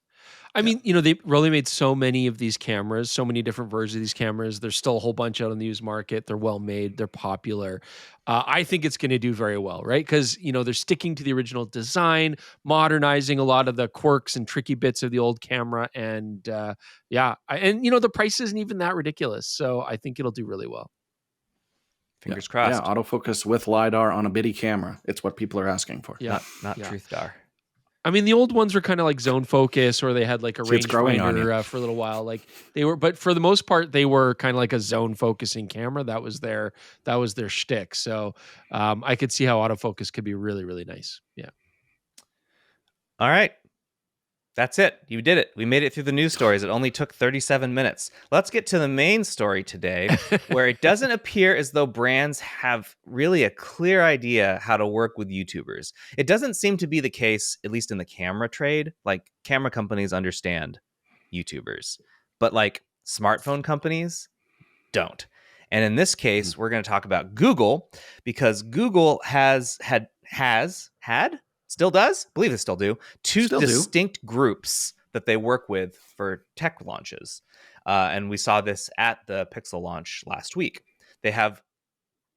I mean, they Rollei made so many of these cameras, so many different versions of these cameras. There's still a whole bunch out on the used market. They're well made. They're popular. I think it's going to do very well, right? Because, they're sticking to the original design, modernizing a lot of the quirks and tricky bits of the old camera. And the price isn't even that ridiculous. So I think it'll do really well. Fingers crossed. Yeah, autofocus with LiDAR on a bitty camera. It's what people are asking for. Yeah. Not Truth DAR. I mean, the old ones were kind of like zone focus, or they had like a rangefinder for a little while. Like but for the most part, they were kind of like a zone focusing camera. That was their shtick. So I could see how autofocus could be really, really nice. Yeah. All right. That's it. You did it. We made it through the news stories. It only took 37 minutes. Let's get to the main story today, where it doesn't appear as though brands have really a clear idea how to work with YouTubers. It doesn't seem to be the case, at least in the camera trade. Like, camera companies understand YouTubers, but like smartphone companies don't. And in this case, we're going to talk about Google, because Google still does? I believe they still do. Two distinct groups that they work with for tech launches. And we saw this at the Pixel launch last week. They have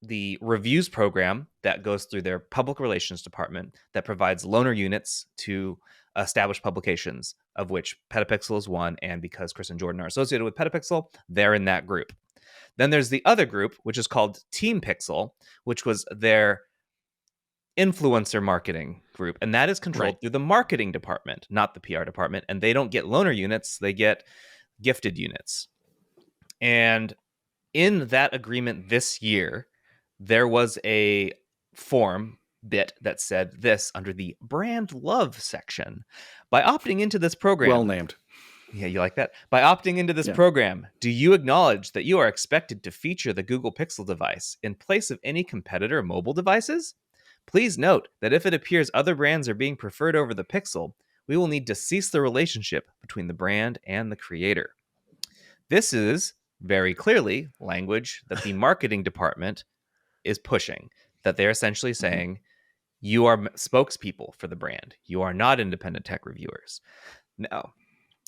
the reviews program that goes through their public relations department that provides loaner units to established publications, of which PetaPixel is one. And because Chris and Jordan are associated with PetaPixel, they're in that group. Then there's the other group, which is called Team Pixel, which was their influencer marketing group, and that is controlled through the marketing department, not the PR department. And they don't get loaner units, they get gifted units. And in that agreement this year, there was a form bit that said this under the brand love section: by opting into this program, well named. Yeah, you like that? By opting into this program, do you acknowledge that you are expected to feature the Google Pixel device in place of any competitor mobile devices? Please note that if it appears other brands are being preferred over the Pixel, we will need to cease the relationship between the brand and the creator. This is very clearly language that the marketing department is pushing, that they're essentially saying, you are spokespeople for the brand. You are not independent tech reviewers. Now,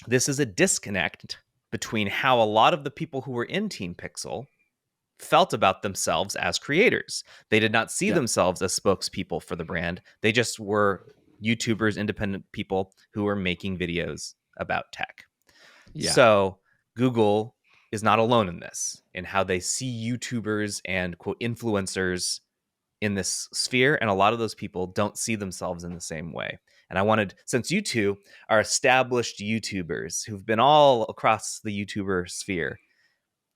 this is a disconnect between how a lot of the people who were in Team Pixel felt about themselves as creators. They did not see themselves as spokespeople for the brand. They just were YouTubers, independent people who were making videos about tech. Yeah. So Google is not alone in this, in how they see YouTubers and quote influencers in this sphere. And a lot of those people don't see themselves in the same way. And I wanted, since you two are established YouTubers who've been all across the YouTuber sphere,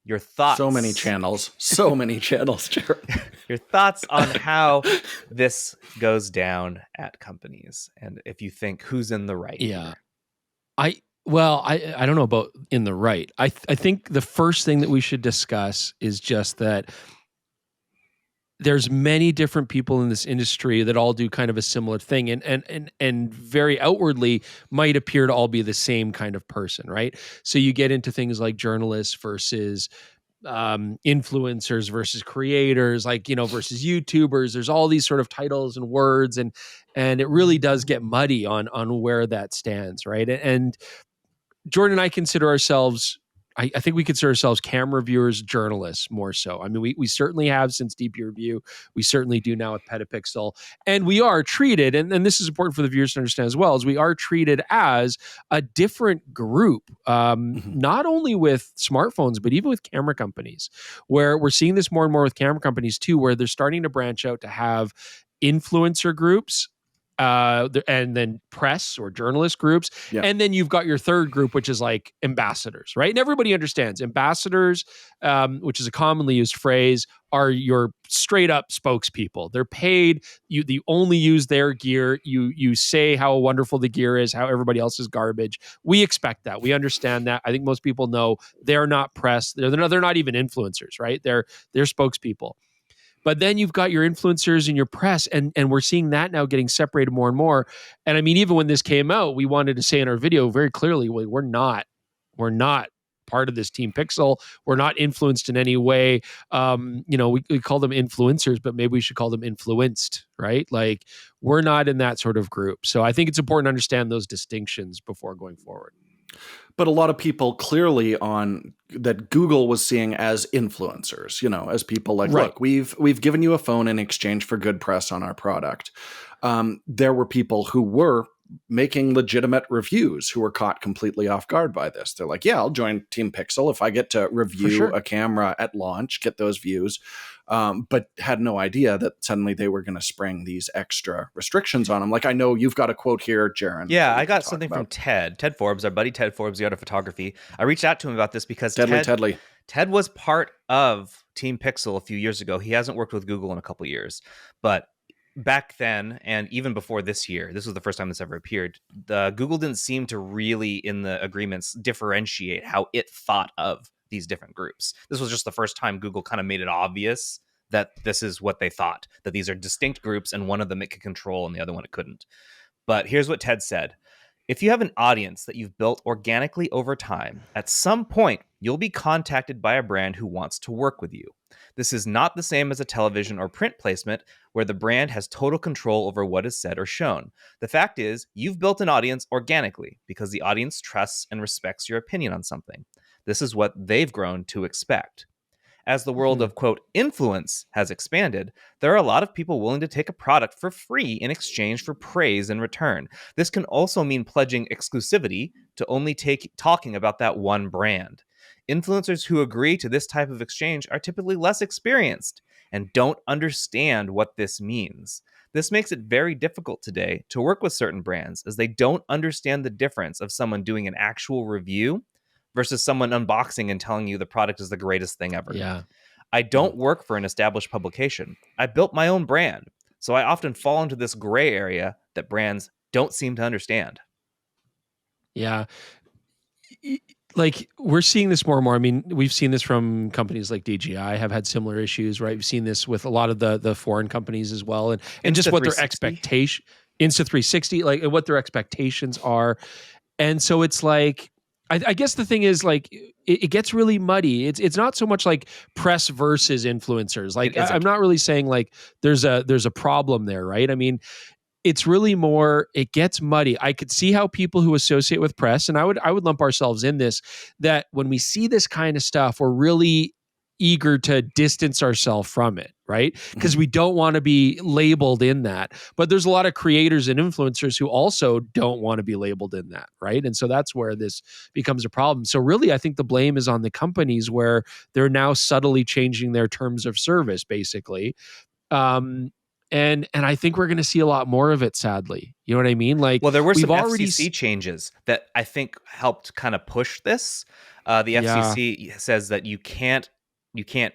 your thoughts. So many channels, Jaron. Your thoughts on how this goes down at companies, and if you think who's in the right. Yeah. I don't know about in the right. I think the first thing that we should discuss is just that there's many different people in this industry that all do kind of a similar thing, and very outwardly might appear to all be the same kind of person, right? So you get into things like journalists versus influencers versus creators, like, versus YouTubers. There's all these sort of titles and words, and it really does get muddy on where that stands, right? And Jordan and I consider ourselves, I think we consider ourselves camera reviewers, journalists more so. I mean, we certainly have since DP Review. We certainly do now with PetaPixel. And we are treated, and this is important for the viewers to understand as well, is we are treated as a different group, not only with smartphones, but even with camera companies, where we're seeing this more and more with camera companies too, where they're starting to branch out to have influencer groups, and then press or journalist groups. Yeah. And then you've got your third group, which is like ambassadors, right? And everybody understands ambassadors, which is a commonly used phrase, are your straight up spokespeople. They're paid. You only use their gear. You say how wonderful the gear is, how everybody else is garbage. We expect that. We understand that. I think most people know they're not press. They're not even influencers, right? They're spokespeople. But then you've got your influencers and your press, and we're seeing that now getting separated more and more. And I mean, even when this came out, we wanted to say in our video very clearly, we're not part of this Team Pixel. We're not influenced in any way. We call them influencers, but maybe we should call them influenced, right? Like, we're not in that sort of group. So I think it's important to understand those distinctions before going forward. But a lot of people clearly on that Google was seeing as influencers, as people like, right. Look, we've given you a phone in exchange for good press on our product. There were people who were making legitimate reviews who were caught completely off guard by this. They're like, yeah, I'll join Team Pixel if I get to review a camera at launch, get those views, but had no idea that suddenly they were going to spring these extra restrictions on them. Like, I know you've got a quote here, Jaron. Yeah, I got something from Ted Forbes, our buddy Ted Forbes, the art of photography. I reached out to him about this because Ted was part of Team Pixel a few years ago. He hasn't worked with Google in a couple of years, but back then, and even before this year, this was the first time this ever appeared, Google didn't seem to really, in the agreements, differentiate how it thought of these different groups. This was just the first time Google kind of made it obvious that this is what they thought, that these are distinct groups, and one of them it could control and the other one it couldn't. But here's what Ted said. If you have an audience that you've built organically over time, at some point, you'll be contacted by a brand who wants to work with you. This is not the same as a television or print placement where the brand has total control over what is said or shown. The fact is, you've built an audience organically because the audience trusts and respects your opinion on something. This is what they've grown to expect. As the world of, quote, influence has expanded, there are a lot of people willing to take a product for free in exchange for praise in return. This can also mean pledging exclusivity to only talking about that one brand. Influencers who agree to this type of exchange are typically less experienced and don't understand what this means. This makes it very difficult today to work with certain brands as they don't understand the difference of someone doing an actual review versus someone unboxing and telling you the product is the greatest thing ever. Yeah. I don't work for an established publication. I built my own brand, so I often fall into this gray area that brands don't seem to understand. Yeah. Like, we're seeing this more and more. I mean, we've seen this from companies like DJI have had similar issues, right? We've seen this with a lot of the foreign companies as well. And just what their expectation, Insta360, like what their expectations are. And so it's like, I guess the thing is like it gets really muddy. It's not so much like press versus influencers. Like I'm not really saying like there's a problem there, right? I mean, it's really more, it gets muddy. I could see how people who associate with press, and I would lump ourselves in this, that when we see this kind of stuff, we're really eager to distance ourselves from it, right? Because we don't want to be labeled in that. But there's a lot of creators and influencers who also don't want to be labeled in that, right? And so that's where this becomes a problem. So really, I think the blame is on the companies where they're now subtly changing their terms of service, basically. And I think we're going to see a lot more of it, sadly. You know what I mean? Like, well, there were some already FCC changes that I think helped kind of push this. The FCC says that you can't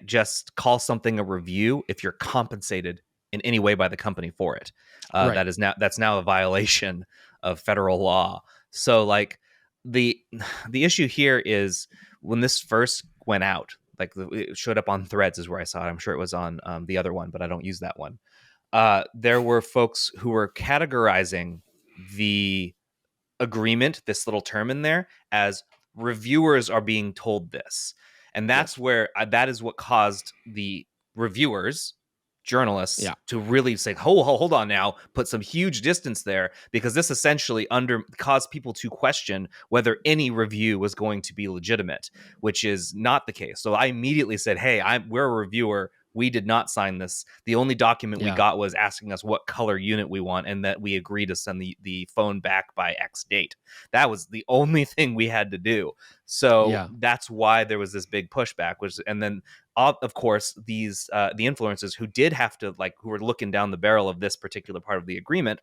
just call something a review if you're compensated in any way by the company for it. Right. That's now a violation of federal law. So like the issue here is when this first went out, like it showed up on Threads is where I saw it. I'm sure it was on the other one, but I don't use that one. There were folks who were categorizing the agreement, this little term in there, as reviewers are being told this. And that's where that is what caused the reviewers, journalists, to really say, hold on now, put some huge distance there, because this essentially caused people to question whether any review was going to be legitimate, which is not the case. So I immediately said, hey, we're a reviewer. We did not sign this. The only document we got was asking us what color unit we want and that we agree to send the phone back by X date. That was the only thing we had to do. So that's why there was this big pushback. And then, of course, these the influencers who did have to, like, who were looking down the barrel of this particular part of the agreement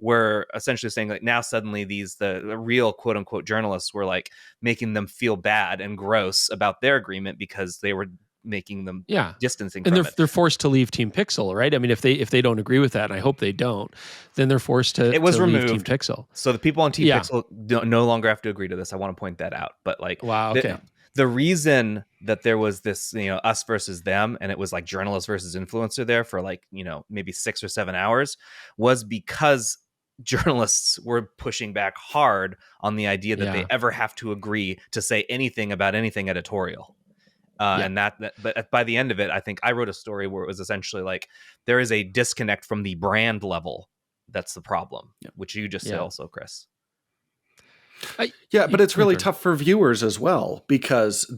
were essentially saying, like, now suddenly the real quote unquote journalists were like making them feel bad and gross about their agreement because they were making them distancing and from it. They're forced to leave Team Pixel, right? I mean, if they don't agree with that, and I hope they don't, then they're forced to removed. Leave Team Pixel. So the people on Team Pixel no longer have to agree to this. I want to point that out. But like, wow, okay. The reason that there was this, us versus them, and it was like journalist versus influencer there for like, maybe 6 or 7 hours, was because journalists were pushing back hard on the idea that they ever have to agree to say anything about anything editorial. And but by the end of it, I think I wrote a story where it was essentially like there is a disconnect from the brand level. That's the problem, which you just said also, Chris. But it's really tough for viewers as well, because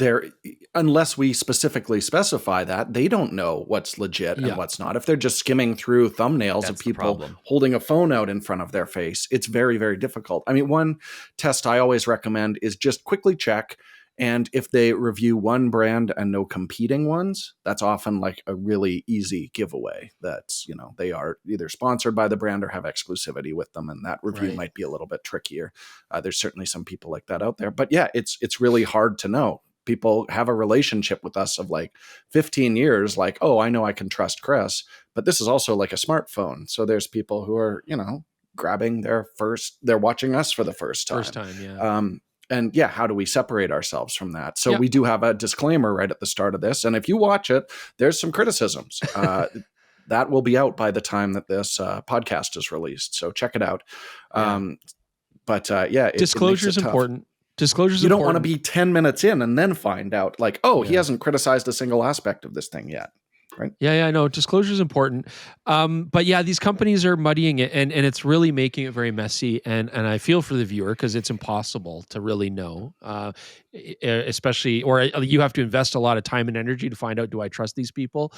unless we specifically specify that, they don't know what's legit and what's not. If they're just skimming through thumbnails of people holding a phone out in front of their face, it's very, very difficult. I mean, one test I always recommend is just quickly check. And if they review one brand and no competing ones, that's often like a really easy giveaway that's, they are either sponsored by the brand or have exclusivity with them. And that review might be a little bit trickier. There's certainly some people like that out there. But yeah, it's really hard to know. People have a relationship with us of like 15 years, like, oh, I know I can trust Chris, but this is also like a smartphone. So there's people who are, grabbing they're watching us for the first time. And how do we separate ourselves from that? So we do have a disclaimer right at the start of this. And if you watch it, there's some criticisms. That will be out by the time that this podcast is released. So check it out. Disclosure is important. You don't want to be 10 minutes in and then find out like, he hasn't criticized a single aspect of this thing yet. Right. Yeah, no, disclosure is important. But these companies are muddying it, and it's really making it very messy. And I feel for the viewer because it's impossible to really know, especially, or you have to invest a lot of time and energy to find out, do I trust these people?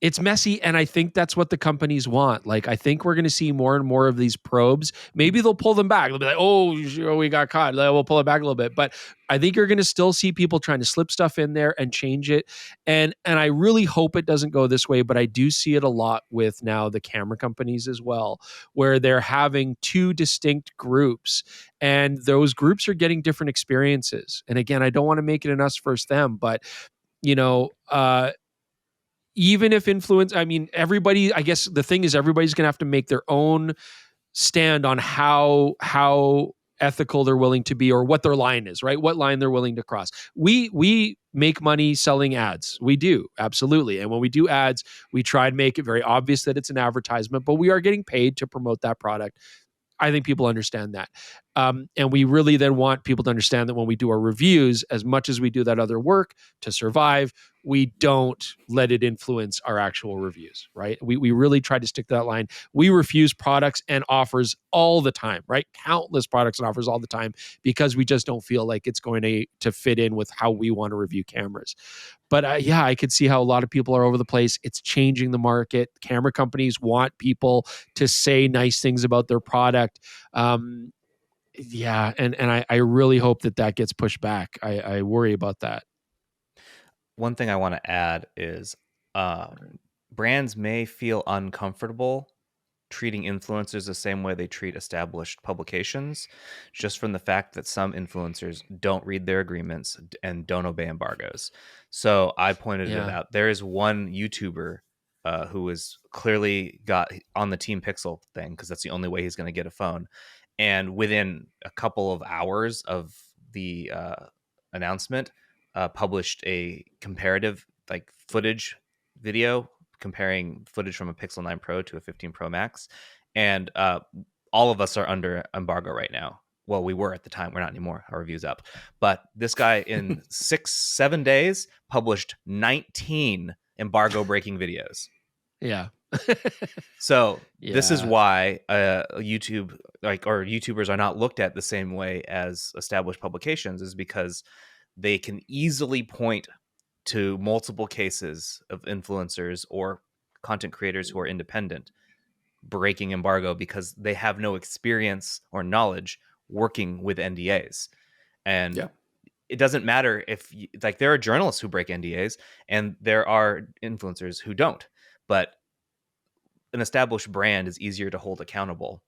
It's messy, and I think that's what the companies want. Like, I think we're going to see more and more of these probes. Maybe they'll pull them back. They'll be like, oh, we got caught. We'll pull it back a little bit. But I think you're going to still see people trying to slip stuff in there and change it. And I really hope it doesn't go this way, but I do see it a lot with now the camera companies as well, where they're having two distinct groups, and those groups are getting different experiences. And again, I don't want to make it an us versus them, but even if everybody, I guess the thing is everybody's going to have to make their own stand on how ethical they're willing to be, or what their line is, right? What line they're willing to cross. We make money selling ads. We do, absolutely. And when we do ads, we try to make it very obvious that it's an advertisement, but we are getting paid to promote that product. I think people understand that. And we really then want people to understand that when we do our reviews, as much as we do that other work to survive, we don't let it influence our actual reviews, right? We really try to stick to that line. We refuse products and offers all the time, right? Countless products and offers all the time, because we just don't feel like it's going to fit in with how we want to review cameras. But yeah, I could see how a lot of people are over the place. It's changing the market. Camera companies want people to say nice things about their product. Yeah, and I really hope that gets pushed back. I worry about that. One thing I want to add is brands may feel uncomfortable treating influencers the same way they treat established publications, just from the fact that some influencers don't read their agreements and don't obey embargoes. So I pointed it out. There is one YouTuber who is clearly got on the Team Pixel thing, because that's the only way he's going to get a phone. And within a couple of hours of the announcement, published a comparative footage video comparing footage from a Pixel 9 Pro to a 15 Pro Max. And all of us are under embargo right now. Well, we were at the time. We're not anymore. Our review's up. But this guy in 6-7 days published 19 embargo breaking videos. Yeah. So this is why YouTube or YouTubers are not looked at the same way as established publications, is because they can easily point to multiple cases of influencers or content creators who are independent breaking embargo because they have no experience or knowledge working with NDAs. And it doesn't matter if there are journalists who break NDAs and there are influencers who don't, but an established brand is easier to hold accountable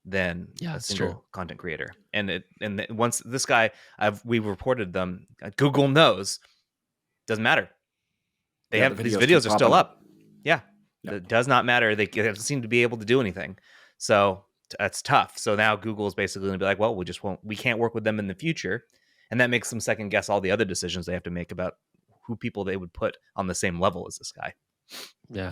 than a single content creator. And once this guy, we've reported them, Google knows, doesn't matter. They have these videos are still up. Yeah. It does not matter. They don't seem to be able to do anything. So that's tough. So now Google is basically going to be like, well, we can't work with them in the future. And that makes them second guess all the other decisions they have to make about who people they would put on the same level as this guy. Yeah.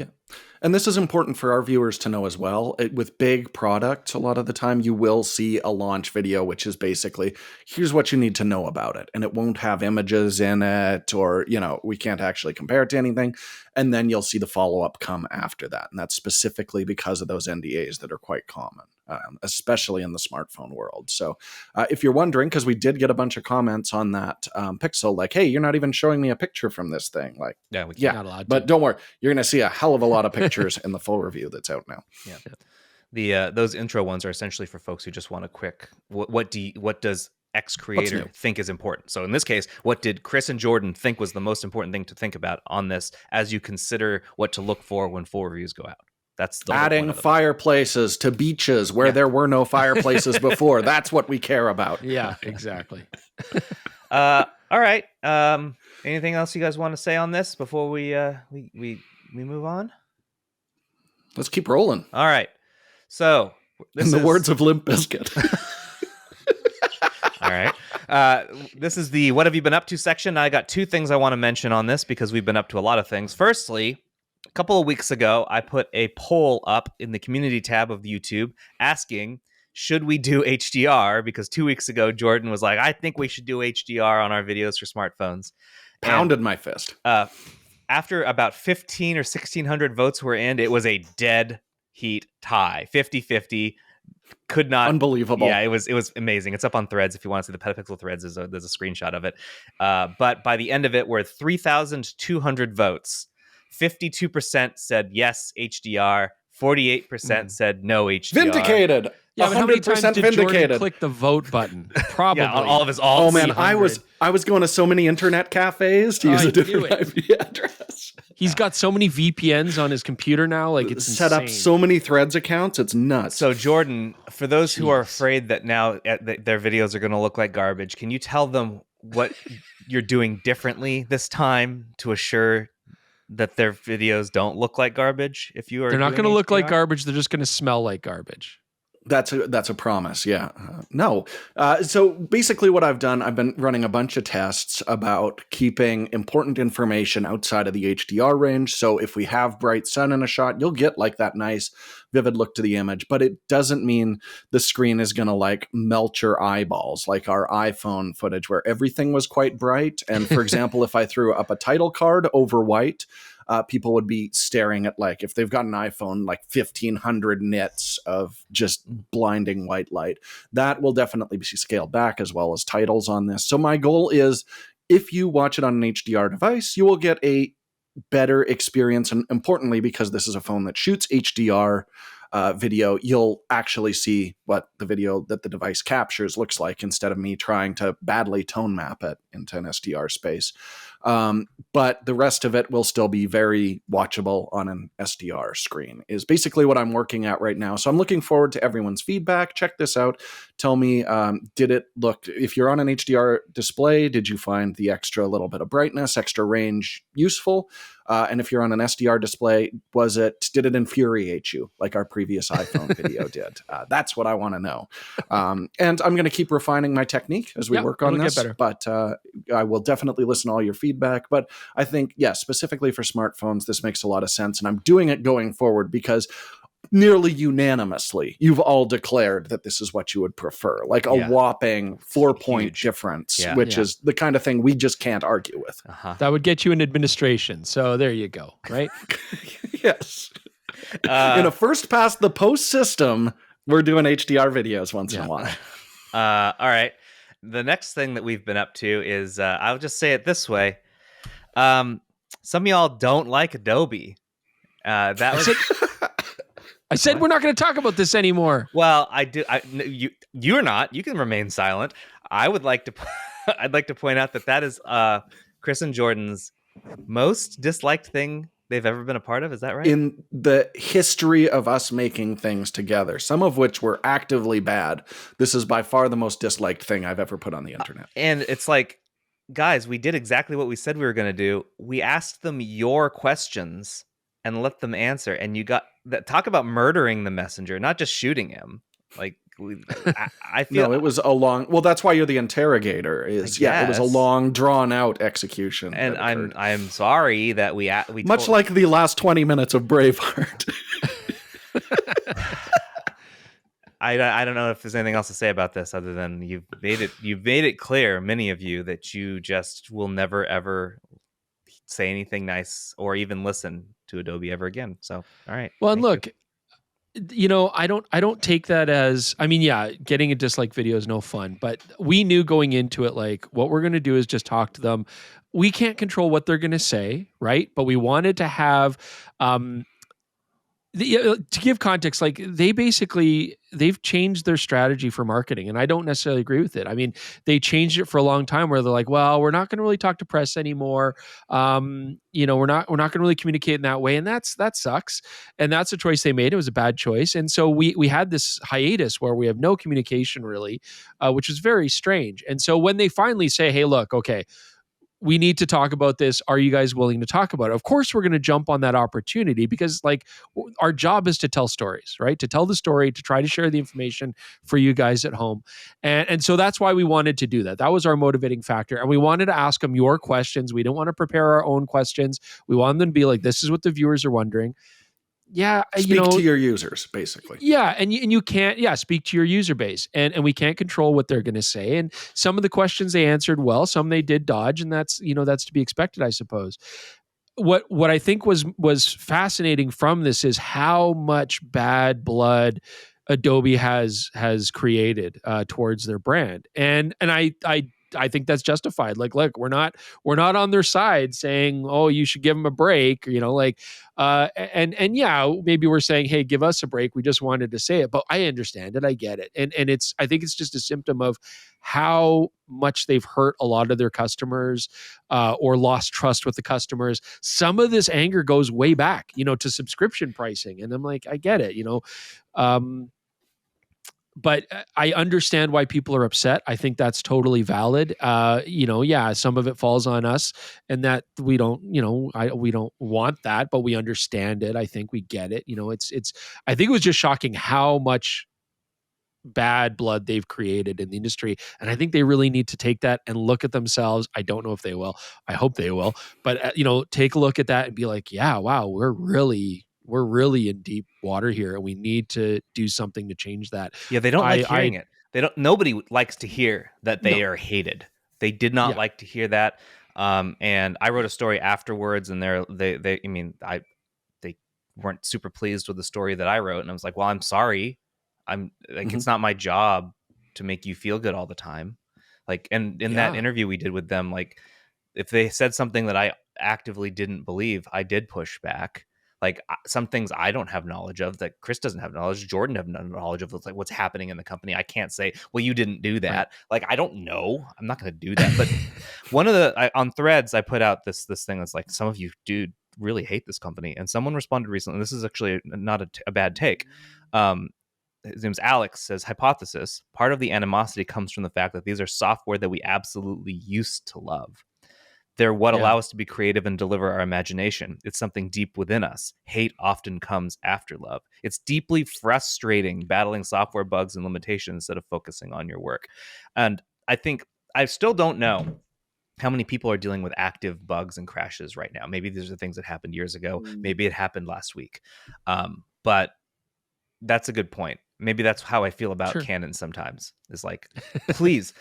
And this is important for our viewers to know as well. With big products, a lot of the time you will see a launch video, which is basically, here's what you need to know about it. And it won't have images in it, or, we can't actually compare it to anything. And then you'll see the follow-up come after that. And that's specifically because of those NDAs that are quite common, especially in the smartphone world. So if you're wondering, because we did get a bunch of comments on that Pixel, like, hey, you're not even showing me a picture from this thing. Like, we're not allowed to. But don't worry, you're going to see a hell of a lot of pictures in the full review that's out now. Yeah. Those intro ones are essentially for folks who just want a quick, what does X creator think is important? So in this case, what did Chris and Jordan think was the most important thing to think about on this as you consider what to look for when full reviews go out? That's the adding fireplaces to beaches where there were no fireplaces before. That's what we care about. Yeah, exactly. All right. Anything else you guys want to say on this before we move on? Let's keep rolling. All right. So, in the words of Limp Bizkit. All right. This is the What Have You Been Up To section. I got two things I want to mention on this because we've been up to a lot of things. Firstly, a couple of weeks ago, I put a poll up in the community tab of YouTube asking, should we do HDR? Because 2 weeks ago, Jordan was like, I think we should do HDR on our videos for smartphones. Pounded my fist. After about 15 or 1,600 votes were in, it was a dead heat tie, 50-50. Could not. Unbelievable. Yeah, it was amazing. It's up on Threads if you want to see the PetaPixel Threads. There's a screenshot of it. But by the end of it, we're 3,200 votes. 52% said yes, HDR. 48% said no HDR. Vindicated. Yeah, 100% vindicated. Jordan click the vote button? Probably. Yeah, on all of his alts. Oh man, I was going to so many internet cafes to use a different IP address. He's got so many VPNs on his computer now, like it's set insane. up so many Threads accounts, it's nuts. So Jordan, for those who are afraid that now their videos are going to look like garbage, can you tell them what you're doing differently this time to assure that their videos don't look like garbage? If you are, they're not going to look like garbage. They're just going to smell like garbage. That's a promise. Yeah. No. So basically what I've done, I've been running a bunch of tests about keeping important information outside of the HDR range. So if we have bright sun in a shot, you'll get like that nice vivid look to the image, but it doesn't mean the screen is going to like melt your eyeballs like our iPhone footage where everything was quite bright. And for example, if I threw up a title card over white, people would be staring at, like, if they've got an iPhone, like 1,500 nits of just blinding white light. That will definitely be scaled back, as well as titles on this. So my goal is, if you watch it on an HDR device, you will get a better experience. And importantly, because this is a phone that shoots HDR video, you'll actually see what the video that the device captures looks like, instead of me trying to badly tone map it into an SDR space. But the rest of it will still be very watchable on an SDR screen, is basically what I'm working at right now. So I'm looking forward to everyone's feedback. Check this out. Tell me, did it look, if you're on an HDR display, did you find the extra little bit of brightness, extra range useful? And if you're on an SDR display, did it infuriate you like our previous iPhone video did? That's what I want to know. And I'm going to keep refining my technique as we work on this. But I will definitely listen to all your feedback. But I think, specifically for smartphones, this makes a lot of sense. And I'm doing it going forward because nearly unanimously, you've all declared that this is what you would prefer, like a whopping 4-point difference, which is the kind of thing we just can't argue with. That would get you in administration. So there you go, right? Yes. In a first past the post system, we're doing HDR videos once in a while. All right. The next thing that we've been up to is, I'll just say it this way. Some of y'all don't like Adobe. That was... I said we're not going to talk about this anymore. Well, I do. You're not. You can remain silent. I would like to. I'd like to point out that is Chris and Jordan's most disliked thing they've ever been a part of. Is that right? In the history of us making things together, some of which were actively bad, this is by far the most disliked thing I've ever put on the internet. And it's like, guys, we did exactly what we said we were going to do. We asked them your questions and let them answer, and you got that. Talk about murdering the messenger, not just shooting him. Like, I feel no, it was a long. Well, that's why you're the interrogator. It was a long, drawn out execution. And I'm sorry that we much like the last 20 minutes of Braveheart. I don't know if there's anything else to say about this other than you've made it clear, many of you, that you just will never ever say anything nice or even listen to Adobe ever again. So, all right. Well, and look, I don't take that as, getting a dislike video is no fun, but we knew going into it, like, what we're going to do is just talk to them. We can't control what they're going to say, right? But we wanted to have, to give context, like, they've changed their strategy for marketing, and I don't necessarily agree with it. I mean, they changed it for a long time where they're like, well, we're not going to really talk to press anymore. We're not going to really communicate in that way, and that sucks. And that's a choice they made. It was a bad choice, and so we had this hiatus where we have no communication really, which is very strange. And so when they finally say, hey, look, okay, we need to talk about this. Are you guys willing to talk about it? Of course, we're going to jump on that opportunity because, like, our job is to tell stories, right? To tell the story, to try to share the information for you guys at home. And so that's why we wanted to do that. That was our motivating factor. And we wanted to ask them your questions. We didn't want to prepare our own questions. We wanted them to be like, this is what the viewers are wondering. Yeah, speak to your users, basically. Yeah, and you can't, speak to your user base, and we can't control what they're going to say. And some of the questions they answered well, some they did dodge, and that's to be expected, I suppose. What I think was fascinating from this is how much bad blood Adobe has created towards their brand, and I think that's justified. Like, look, we're not on their side saying, oh, you should give them a break, maybe we're saying, hey, give us a break. We just wanted to say it, but I understand it. I get it. And I think it's just a symptom of how much they've hurt a lot of their customers, or lost trust with the customers. Some of this anger goes way back, to subscription pricing. And I'm like, I get it, but I understand why people are upset. I think that's totally valid. Some of it falls on us, and that we don't want that, but we understand it. I think we get it. I think it was just shocking how much bad blood they've created in the industry. And I think they really need to take that and look at themselves. I don't know if they will. I hope they will. But take a look at that and be like, yeah, wow, we're really in deep water here, and we need to do something to change that. Yeah, they don't like hearing it. Nobody likes to hear that they are hated. They did not like to hear that. And I wrote a story afterwards, and they weren't super pleased with the story that I wrote, and I was like, well, I'm sorry. I'm like, it's not my job to make you feel good all the time. Like, and in that interview we did with them, like, if they said something that I actively didn't believe, I did push back. Like, some things I don't have knowledge of that Chris doesn't have knowledge, Jordan have no knowledge of. It's like, what's happening in the company. I can't say, well, you didn't do that. Right. Like, I don't know. I'm not going to do that. But one of on Threads, I put out this thing that's like, some of you, dude, really hate this company. And someone responded recently. This is actually not a bad take. His name's Alex, says, hypothesis. Part of the animosity comes from the fact that these are software that we absolutely used to love. They're what allow us to be creative and deliver our imagination. It's something deep within us. Hate often comes after love. It's deeply frustrating battling software bugs and limitations instead of focusing on your work. And I think I still don't know how many people are dealing with active bugs and crashes right now. Maybe these are things that happened years ago. Maybe it happened last week. But that's a good point. Maybe that's how I feel about Canon sometimes. Is like, please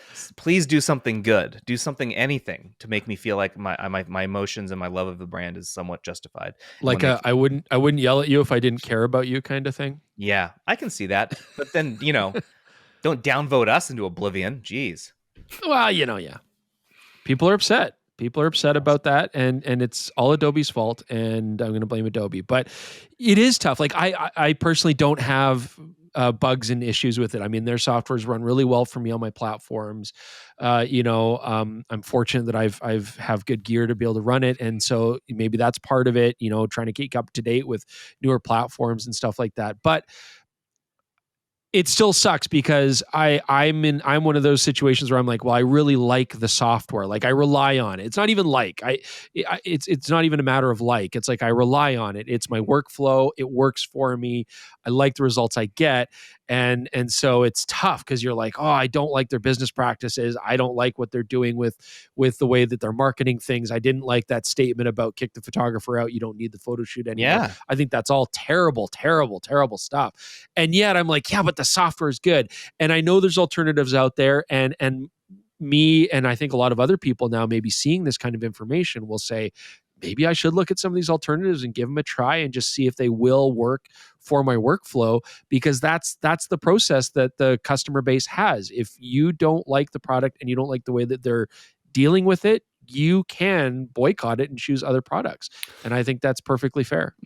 do something good. Do something, anything, to make me feel like my emotions and my love of the brand is somewhat justified. Like I wouldn't yell at you if I didn't care about you, kind of thing. Yeah, I can see that. But then, don't downvote us into oblivion. Jeez. Well, people are upset. People are upset about that, and it's all Adobe's fault, and I'm going to blame Adobe. But it is tough. Like, I personally don't have bugs and issues with it. I mean, their softwares run really well for me on my platforms. I'm fortunate that I've have good gear to be able to run it, and so maybe that's part of it. Trying to keep up to date with newer platforms and stuff like that. But it still sucks because I'm one of those situations where I'm like, well, I really like the software. Like, I rely on it. It's not even like it's not even a matter of like. It's like I rely on it. It's my workflow. It works for me. I like the results I get. And so it's tough because you're like, oh, I don't like their business practices. I don't like what they're doing with the way that they're marketing things. I didn't like that statement about kick the photographer out. You don't need the photo shoot anymore. Yeah. I think that's all terrible, terrible, terrible stuff. And yet I'm like, yeah, but the software is good. And I know there's alternatives out there. And me, and I think a lot of other people now maybe seeing this kind of information will say, maybe I should look at some of these alternatives and give them a try and just see if they will work for my workflow, because that's the process that the customer base has. If you don't like the product and you don't like the way that they're dealing with it, you can boycott it and choose other products. And I think that's perfectly fair.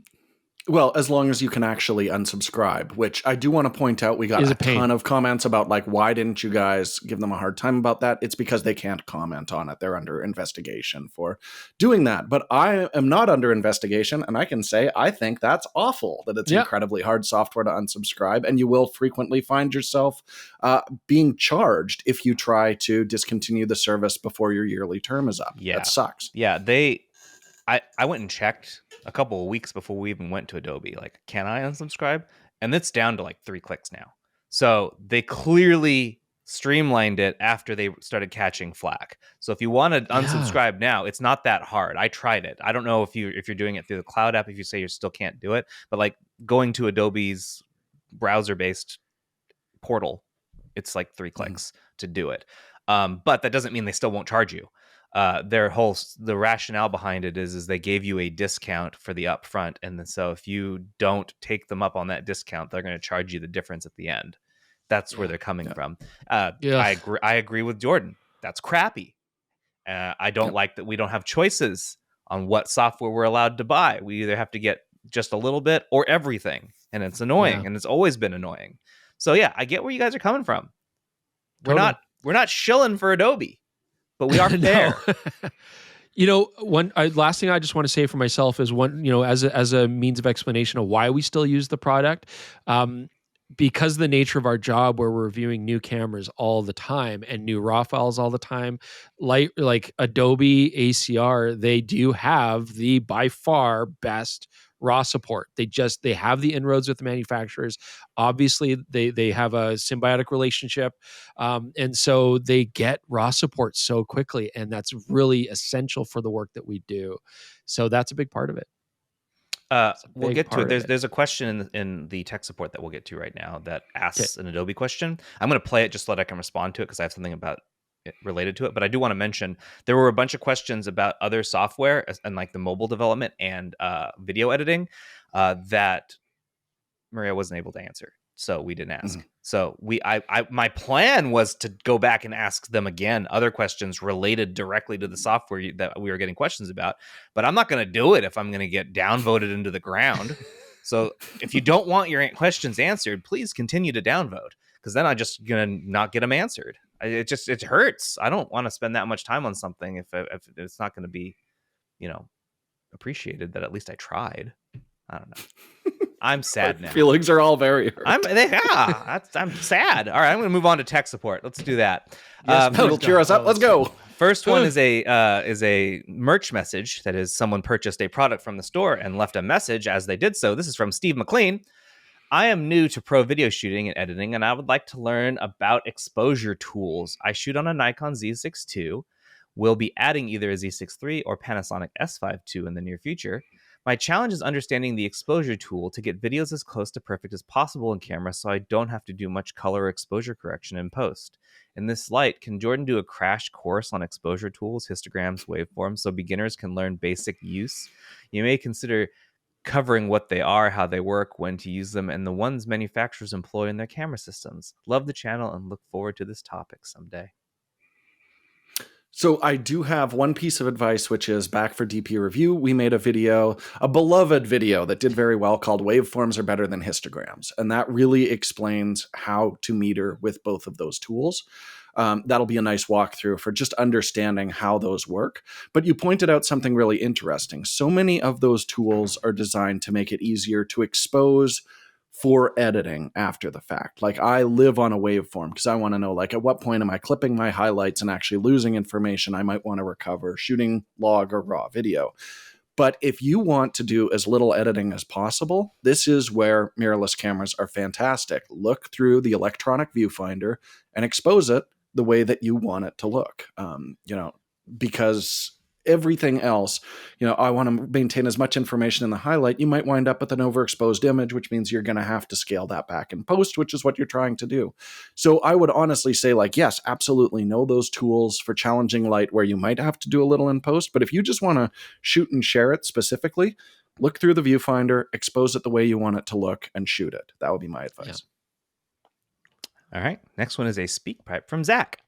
Well, as long as you can actually unsubscribe, which I do want to point out, we got a ton of comments about, like, why didn't you guys give them a hard time about that? It's because they can't comment on it. They're under investigation for doing that. But I am not under investigation, and I can say I think that's awful, that it's incredibly hard software to unsubscribe, and you will frequently find yourself being charged if you try to discontinue the service before your yearly term is up. Yeah. That sucks. Yeah, I went and checked a couple of weeks before we even went to Adobe. Like, can I unsubscribe? And it's down to like 3 clicks now. So they clearly streamlined it after they started catching flack. So if you want to unsubscribe now, it's not that hard. I tried it. I don't know if you're doing it through the cloud app, if you say you still can't do it, but like going to Adobe's browser-based portal, it's like 3 clicks to do it. But that doesn't mean they still won't charge you. The rationale behind it is they gave you a discount for the upfront, and then so if you don't take them up on that discount, they're going to charge you the difference at the end. That's where they're coming from. I agree with Jordan. That's crappy. I don't like that we don't have choices on what software we're allowed to buy. We either have to get just a little bit or everything, and it's annoying, and it's always been annoying. So yeah, I get where you guys are coming from. We're not shilling for Adobe, but we are fair. Last thing I just want to say for myself is as a means of explanation of why we still use the product, because of the nature of our job where we're reviewing new cameras all the time and new RAW files all the time, like Adobe ACR, they do have the by far best raw support. They have the inroads with the manufacturers. Obviously, they have a symbiotic relationship, and so they get raw support so quickly, and that's really essential for the work that we do. So that's a big part of it. We'll get to it. There's a question in the tech support that we'll get to right now that asks an Adobe question. I'm going to play it just so that I can respond to it because I have something about it related to it. But I do want to mention there were a bunch of questions about other software and like the mobile development and video editing that Maria wasn't able to answer. So we didn't ask. So my plan was to go back and ask them again other questions related directly to the software that we were getting questions about. But I'm not going to do it if I'm going to get downvoted into the ground. So if you don't want your questions answered, please continue to downvote, because then I'm just going to not get them answered. It hurts. I don't want to spend that much time on something if it's not going to be, appreciated that at least I tried. I don't know. I'm sad now. Feelings are all very hurt. I'm sad. All right, I'm going to move on to tech support. Let's do that. It'll cheer us up. Let's go. First one is a merch message. That is, someone purchased a product from the store and left a message as they did so. This is from Steve McLean. I am new to pro video shooting and editing, and I would like to learn about exposure tools. I shoot on a Nikon Z6 II. Will be adding either a Z6 III or Panasonic S5 II in the near future. My challenge is understanding the exposure tool to get videos as close to perfect as possible in camera so I don't have to do much color or exposure correction in post. In this light, can Jordan do a crash course on exposure tools, histograms, waveforms, so beginners can learn basic use? You may consider covering what they are, how they work, when to use them, and the ones manufacturers employ in their camera systems. Love the channel and look forward to this topic someday. So I do have one piece of advice, which is back for DP review. We made a video, a beloved video that did very well called Waveforms Are Better Than Histograms. And that really explains how to meter with both of those tools. That'll be a nice walkthrough for just understanding how those work. But you pointed out something really interesting. So many of those tools are designed to make it easier to expose for editing after the fact. Like, I live on a waveform because I want to know, like, at what point am I clipping my highlights and actually losing information I might want to recover, shooting log or raw video. But if you want to do as little editing as possible, this is where mirrorless cameras are fantastic. Look through the electronic viewfinder and expose it the way that you want it to look. Because everything else, I want to maintain as much information in the highlight. You might wind up with an overexposed image, which means you're going to have to scale that back in post, which is what you're trying to do. So I would honestly say, yes, absolutely know those tools for challenging light where you might have to do a little in post. But if you just want to shoot and share it specifically, look through the viewfinder, expose it the way you want it to look, and shoot it. That would be my advice. Yeah. All right. Next one is a speak pipe from Zach.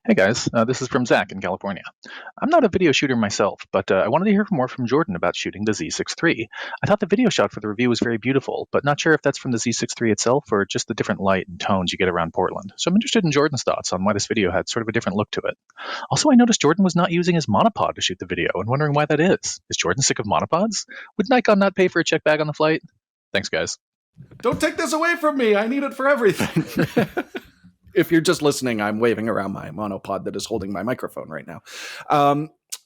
Hey guys, this is from Zach in California. I'm not a video shooter myself, but I wanted to hear more from Jordan about shooting the Z6 III. I thought the video shot for the review was very beautiful, but not sure if that's from the Z6 III itself or just the different light and tones you get around Portland. So I'm interested in Jordan's thoughts on why this video had sort of a different look to it. Also, I noticed Jordan was not using his monopod to shoot the video and wondering why that is. Is Jordan sick of monopods? Would Nikon not pay for a check bag on the flight? Thanks, guys. Don't take this away from me. I need it for everything. If you're just listening, I'm waving around my monopod that is holding my microphone right now.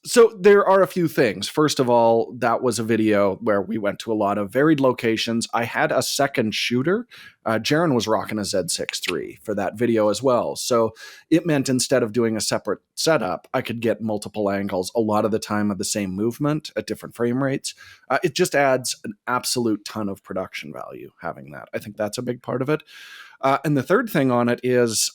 So there are a few things. First of all, that was a video where we went to a lot of varied locations. I had a second shooter. Jaron was rocking a Z6 III for that video as well. So it meant instead of doing a separate setup, I could get multiple angles a lot of the time of the same movement at different frame rates. It just adds an absolute ton of production value having that. I think that's a big part of it. And the third thing on it is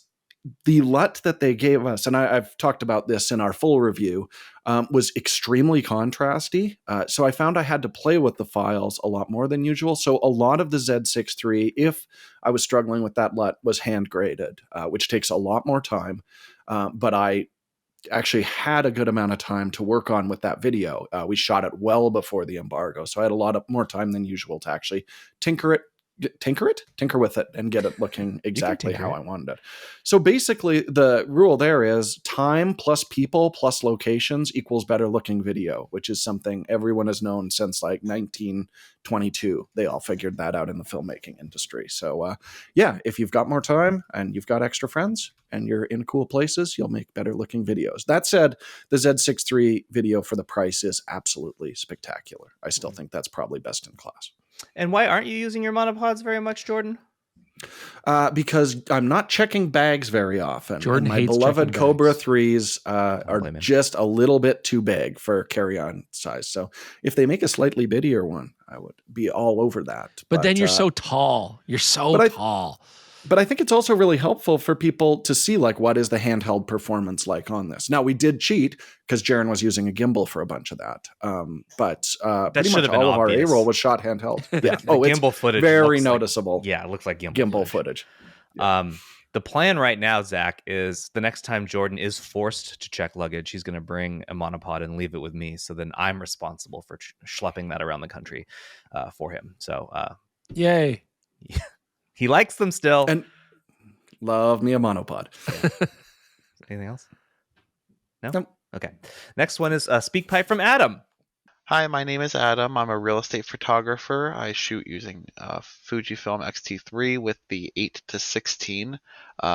the LUT that they gave us, and I've talked about this in our full review, was extremely contrasty. So I found I had to play with the files a lot more than usual. So a lot of the Z6 III, if I was struggling with that LUT, was hand graded, which takes a lot more time. But I actually had a good amount of time to work on with that video. We shot it well before the embargo, so I had a lot more time than usual to actually tinker it, tinker with it and get it looking exactly tinker how it. I wanted it. So basically the rule there is time plus people plus locations equals better looking video, which is something everyone has known since like 1922. They all figured that out in the filmmaking industry. So yeah, if you've got more time and you've got extra friends and you're in cool places, you'll make better looking videos. That said, the Z6 III video for the price is absolutely spectacular. I still think that's probably best in class. And why aren't you using your monopods very much, Jordan? Because I'm not checking bags very often. Jordan and my hates beloved checking Cobra bags. 3s are blame him. just a little bit too big for carry-on size. So if they make a slightly bittier one, I would be all over that. But then you're so tall. You're so tall. But I think it's also really helpful for people to see like what is the handheld performance like on this. Now we did cheat because Jaron was using a gimbal for a bunch of that. But pretty should much have been all of our obvious. A-roll was shot handheld. Yeah. The gimbal footage very looks like- noticeable. Yeah, it looks like Gimbal footage. The plan right now, Zach, is the next time Jordan is forced to check luggage, he's going to bring a monopod and leave it with me. So then I'm responsible for schlepping that around the country for him. So Yay. he likes them still. And love me a monopod. Anything else? No? Nope. Okay. Next one is a speak pipe from Adam. Hi, my name is Adam. I'm a real estate photographer. I shoot using Fujifilm X-T3 with the 8-16.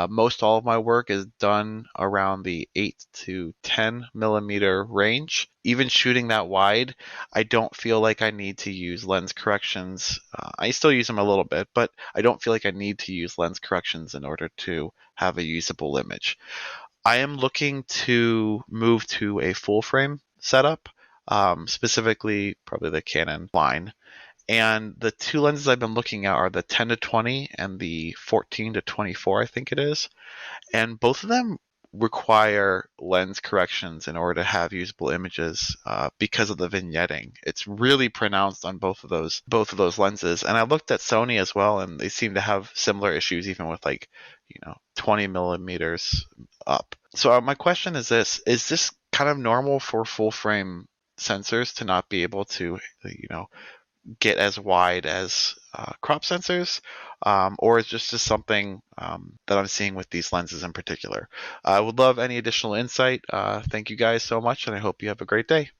Most all of my work is done around the 8 to 10 millimeter range. Even shooting that wide, I don't feel like I need to use lens corrections. I still use them a little bit, but I don't feel like I need to use lens corrections in order to have a usable image. I am looking to move to a full frame setup. Specifically probably the Canon line. And the two lenses I've been looking at are the 10-20 and the 14-24, I think it is. And both of them require lens corrections in order to have usable images because of the vignetting. It's really pronounced on both of those lenses. And I looked at Sony as well, and they seem to have similar issues even with 20 millimeters up. So my question is this: is this kind of normal for full frame sensors to not be able to get as wide as crop sensors, or is this just something that I'm seeing with these lenses in particular? I would love any additional insight. Thank you guys so much, and I hope you have a great day.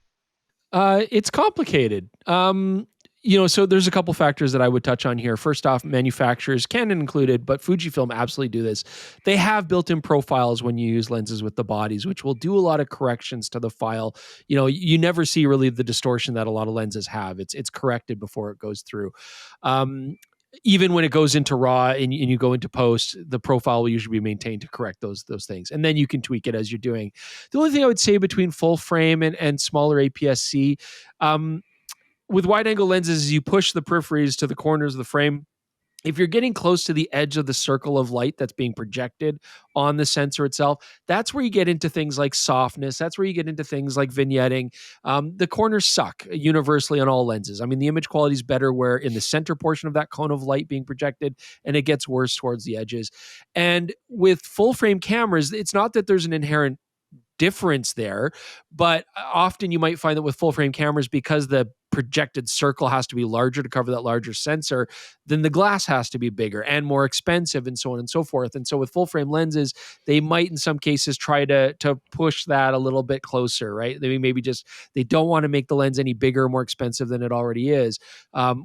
It's complicated. So there's a couple factors that I would touch on here. First off, manufacturers, Canon included, but Fujifilm absolutely do this. They have built-in profiles when you use lenses with the bodies, which will do a lot of corrections to the file. You never see really the distortion that a lot of lenses have. It's corrected before it goes through. Even when it goes into RAW and you go into post, the profile will usually be maintained to correct those things. And then you can tweak it as you're doing. The only thing I would say between full frame and smaller APS-C, with wide angle lenses, you push the peripheries to the corners of the frame. If you're getting close to the edge of the circle of light that's being projected on the sensor itself, that's where you get into things like softness. That's where you get into things like vignetting. The corners suck universally on all lenses. I mean, the image quality is better where in the center portion of that cone of light being projected, and it gets worse towards the edges. And with full frame cameras, it's not that there's an inherent difference there, but often you might find that with full frame cameras, because the projected circle has to be larger to cover that larger sensor, then the glass has to be bigger and more expensive and so on and so forth. And so with full frame lenses, they might in some cases try to push that a little bit closer, right? They don't want to make the lens any bigger or more expensive than it already is.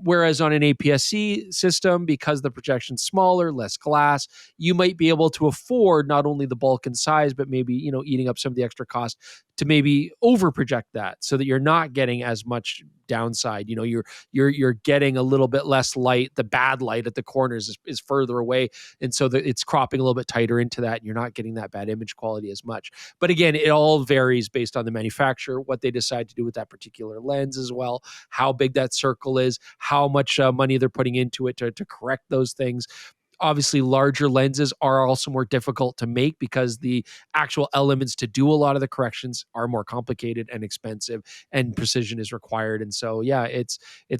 Whereas on an APS-C system, because the projection's smaller, less glass, you might be able to afford not only the bulk and size, but maybe, eating up some of the extra cost to maybe over project that so that you're not getting as much downside. You're getting a little bit less light. The bad light at the corners is further away. And so that it's cropping a little bit tighter into that. And you're not getting that bad image quality as much. But again, it all varies based on the manufacturer, what they decide to do with that particular lens as well, how big that circle is, how much money they're putting into it to correct those things. Obviously, larger lenses are also more difficult to make because the actual elements to do a lot of the corrections are more complicated and expensive, and precision is required. And so, yeah, it's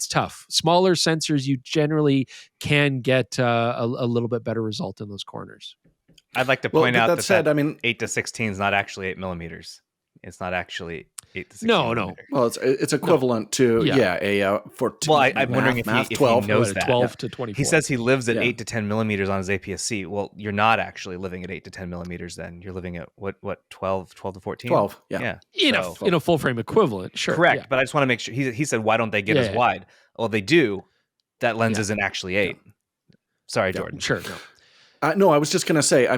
tough. Smaller sensors, you generally can get a little bit better result in those corners. I'd like to point out that said, 8-16 is not actually 8 millimeters. It's not actually 8 to 16 No. millimeter. Well, it's equivalent to a 14. Well, I'm wondering if he 12. knows What, that. 12 to 24. He says he lives at Yeah. 8 to 10 millimeters on his APS-C. Well, you're not actually living at 8 to 10 millimeters then. You're living at what 12 to 14? 12, yeah. in a full frame equivalent, sure. Correct. Yeah. But I just want to make sure. He said, why don't they get as wide? Well, they do. That lens isn't actually 8. Sorry, Jordan. Sure. No. No, I was just going to say,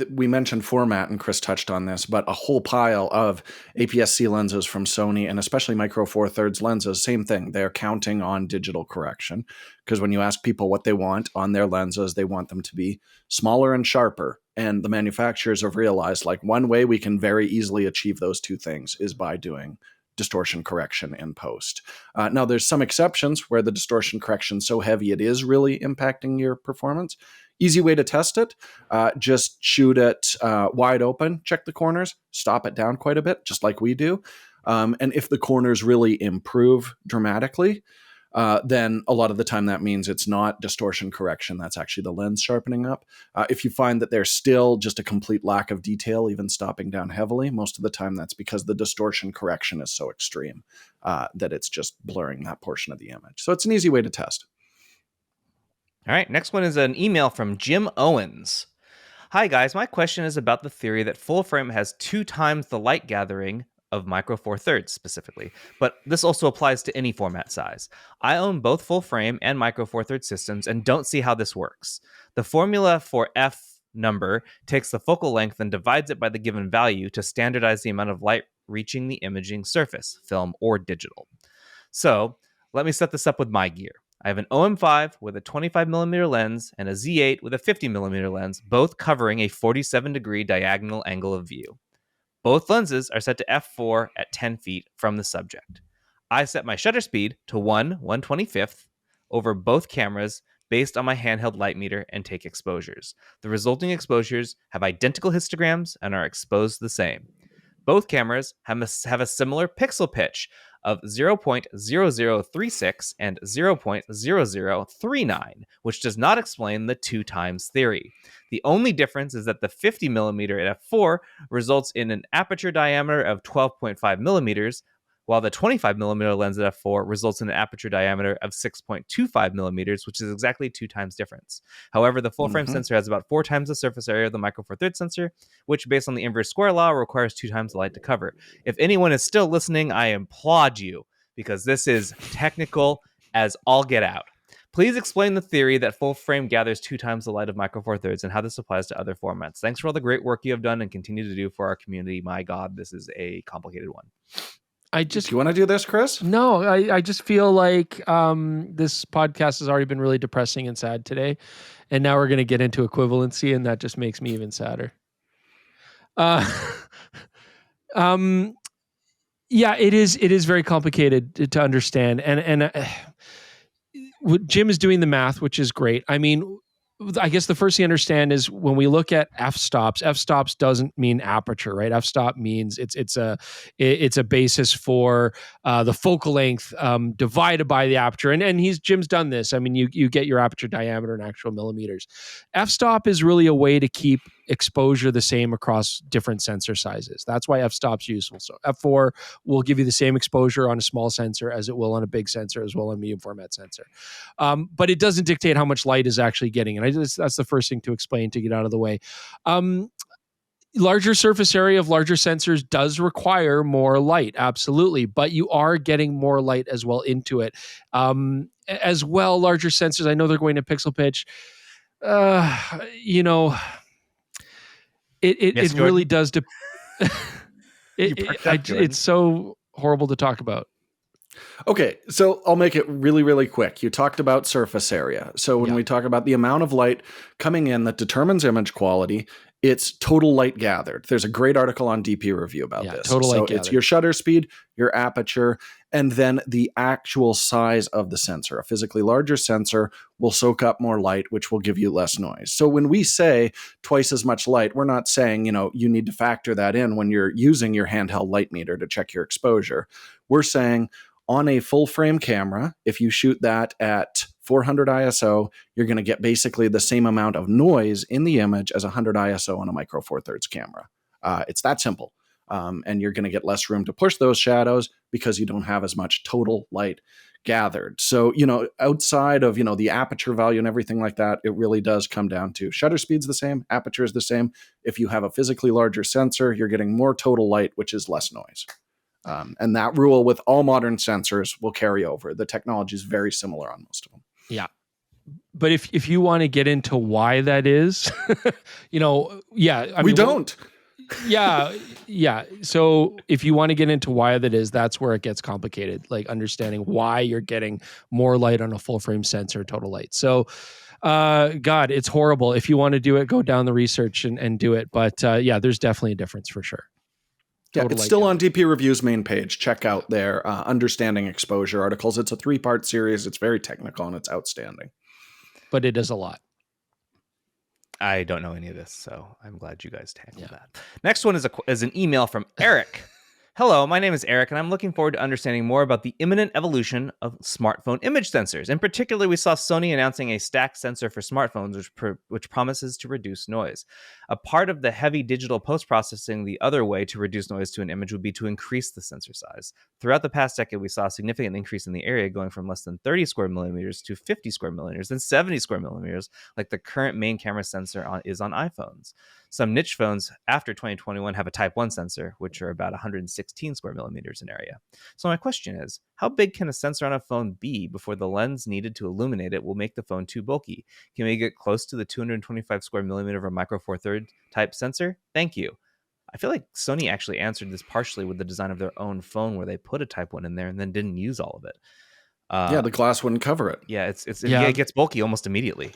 we mentioned format, and Chris touched on this, but a whole pile of APS-C lenses from Sony, and especially Micro Four Thirds lenses, same thing. They're counting on digital correction, because when you ask people what they want on their lenses, they want them to be smaller and sharper. And the manufacturers have realized, like, one way we can very easily achieve those two things is by doing distortion correction in post. Now, there's some exceptions where the distortion correction is so heavy it is really impacting your performance. Easy way to test it, just shoot it wide open, check the corners, stop it down quite a bit, just like we do. And if the corners really improve dramatically, then a lot of the time that means it's not distortion correction. That's actually the lens sharpening up. If you find that there's still just a complete lack of detail, even stopping down heavily, most of the time that's because the distortion correction is so extreme that it's just blurring that portion of the image. So it's an easy way to test. All right, next one is an email from Jim Owens. Hi guys, my question is about the theory that full frame has 2 times the light gathering of Micro Four Thirds specifically, but this also applies to any format size. I own both full frame and Micro Four Thirds systems and don't see how this works. The formula for F number takes the focal length and divides it by the given value to standardize the amount of light reaching the imaging surface, film or digital. So let me set this up with my gear. I have an OM5 with a 25mm lens and a Z8 with a 50mm lens, both covering a 47-degree diagonal angle of view. Both lenses are set to f4 at 10 feet from the subject. I set my shutter speed to 1/125th over both cameras based on my handheld light meter and take exposures. The resulting exposures have identical histograms and are exposed the same. Both cameras have a similar pixel pitch of 0.0036 and 0.0039, which does not explain the 2 times theory. The only difference is that the 50mm at f4 results in an aperture diameter of 12.5 millimeters, while the 25mm lens at f4 results in an aperture diameter of 6.25 millimeters, which is exactly 2 times difference. However, the full frame sensor has about 4 times the surface area of the Micro Four Thirds sensor, which based on the inverse square law requires 2 times the light to cover. If anyone is still listening, I applaud you, because this is technical as all get out. Please explain the theory that full frame gathers 2 times the light of Micro Four Thirds and how this applies to other formats. Thanks for all the great work you have done and continue to do for our community. My God, this is a complicated one. Do you want to do this, Chris? No, I just feel like this podcast has already been really depressing and sad today, and now we're going to get into equivalency, and that just makes me even sadder. Yeah, it is very complicated to understand, and Jim is doing the math, which is great. I mean, I guess the first thing to understand is when we look at f-stops doesn't mean aperture, right? F-stop means it's a basis for the focal length divided by the aperture. And Jim's done this. I mean, you get your aperture diameter in actual millimeters. F-stop is really a way to keep exposure the same across different sensor sizes. That's why f-stop's useful. So f4 will give you the same exposure on a small sensor as it will on a big sensor, as well on a medium format sensor. But it doesn't dictate how much light is actually getting. And that's the first thing to explain to get out of the way. Larger surface area of larger sensors does require more light, absolutely, but you are getting more light as well into it. As well, larger sensors, I know they're going to pixel pitch. It really does. It's so horrible to talk about. Okay, so I'll make it really, really quick. You talked about surface area. So when we talk about the amount of light coming in that determines image quality, it's total light gathered. There's a great article on DP Review about this. Total light gathered. It's your shutter speed, your aperture, and then the actual size of the sensor. A physically larger sensor will soak up more light, which will give you less noise. So when we say twice as much light, we're not saying, you need to factor that in when you're using your handheld light meter to check your exposure. We're saying on a full frame camera, if you shoot that at 400 ISO, you're going to get basically the same amount of noise in the image as 100 ISO on a Micro Four Thirds camera. It's that simple. and you're going to get less room to push those shadows because you don't have as much total light gathered. So, outside of, the aperture value and everything like that, it really does come down to shutter speed's the same, aperture is the same. If you have a physically larger sensor, you're getting more total light, which is less noise. And that rule with all modern sensors will carry over. The technology is very similar on most of them. Yeah. But if you want to get into why that is, we don't. Yeah. So if you want to get into why that is, that's where it gets complicated, like understanding why you're getting more light on a full frame sensor, total light. So, God, it's horrible. If you want to do it, go down the research and do it. But there's definitely a difference for sure. Yeah, it's still on DP Review's main page. Check out their Understanding Exposure articles. It's a 3-part series. It's very technical and it's outstanding. But it does a lot. I don't know any of this, so I'm glad you guys tackled that. Next one is an email from Eric. Hello, my name is Eric, and I'm looking forward to understanding more about the imminent evolution of smartphone image sensors. In particular, we saw Sony announcing a stacked sensor for smartphones, which promises to reduce noise. A part of the heavy digital post-processing the other way to reduce noise to an image would be to increase the sensor size. Throughout the past decade, we saw a significant increase in the area, going from less than 30 square millimeters to 50 square millimeters, then 70 square millimeters, like the current main camera sensor is on iPhones. Some niche phones after 2021 have a Type 1 sensor, which are about 116 square millimeters in area. So my question is, how big can a sensor on a phone be before the lens needed to illuminate it will make the phone too bulky? Can we get close to the 225 square millimeter of a Micro Four Thirds type sensor? Thank you. I feel like Sony actually answered this partially with the design of their own phone, where they put a Type 1 in there and then didn't use all of it. The glass wouldn't cover it. Yeah, it gets bulky almost immediately.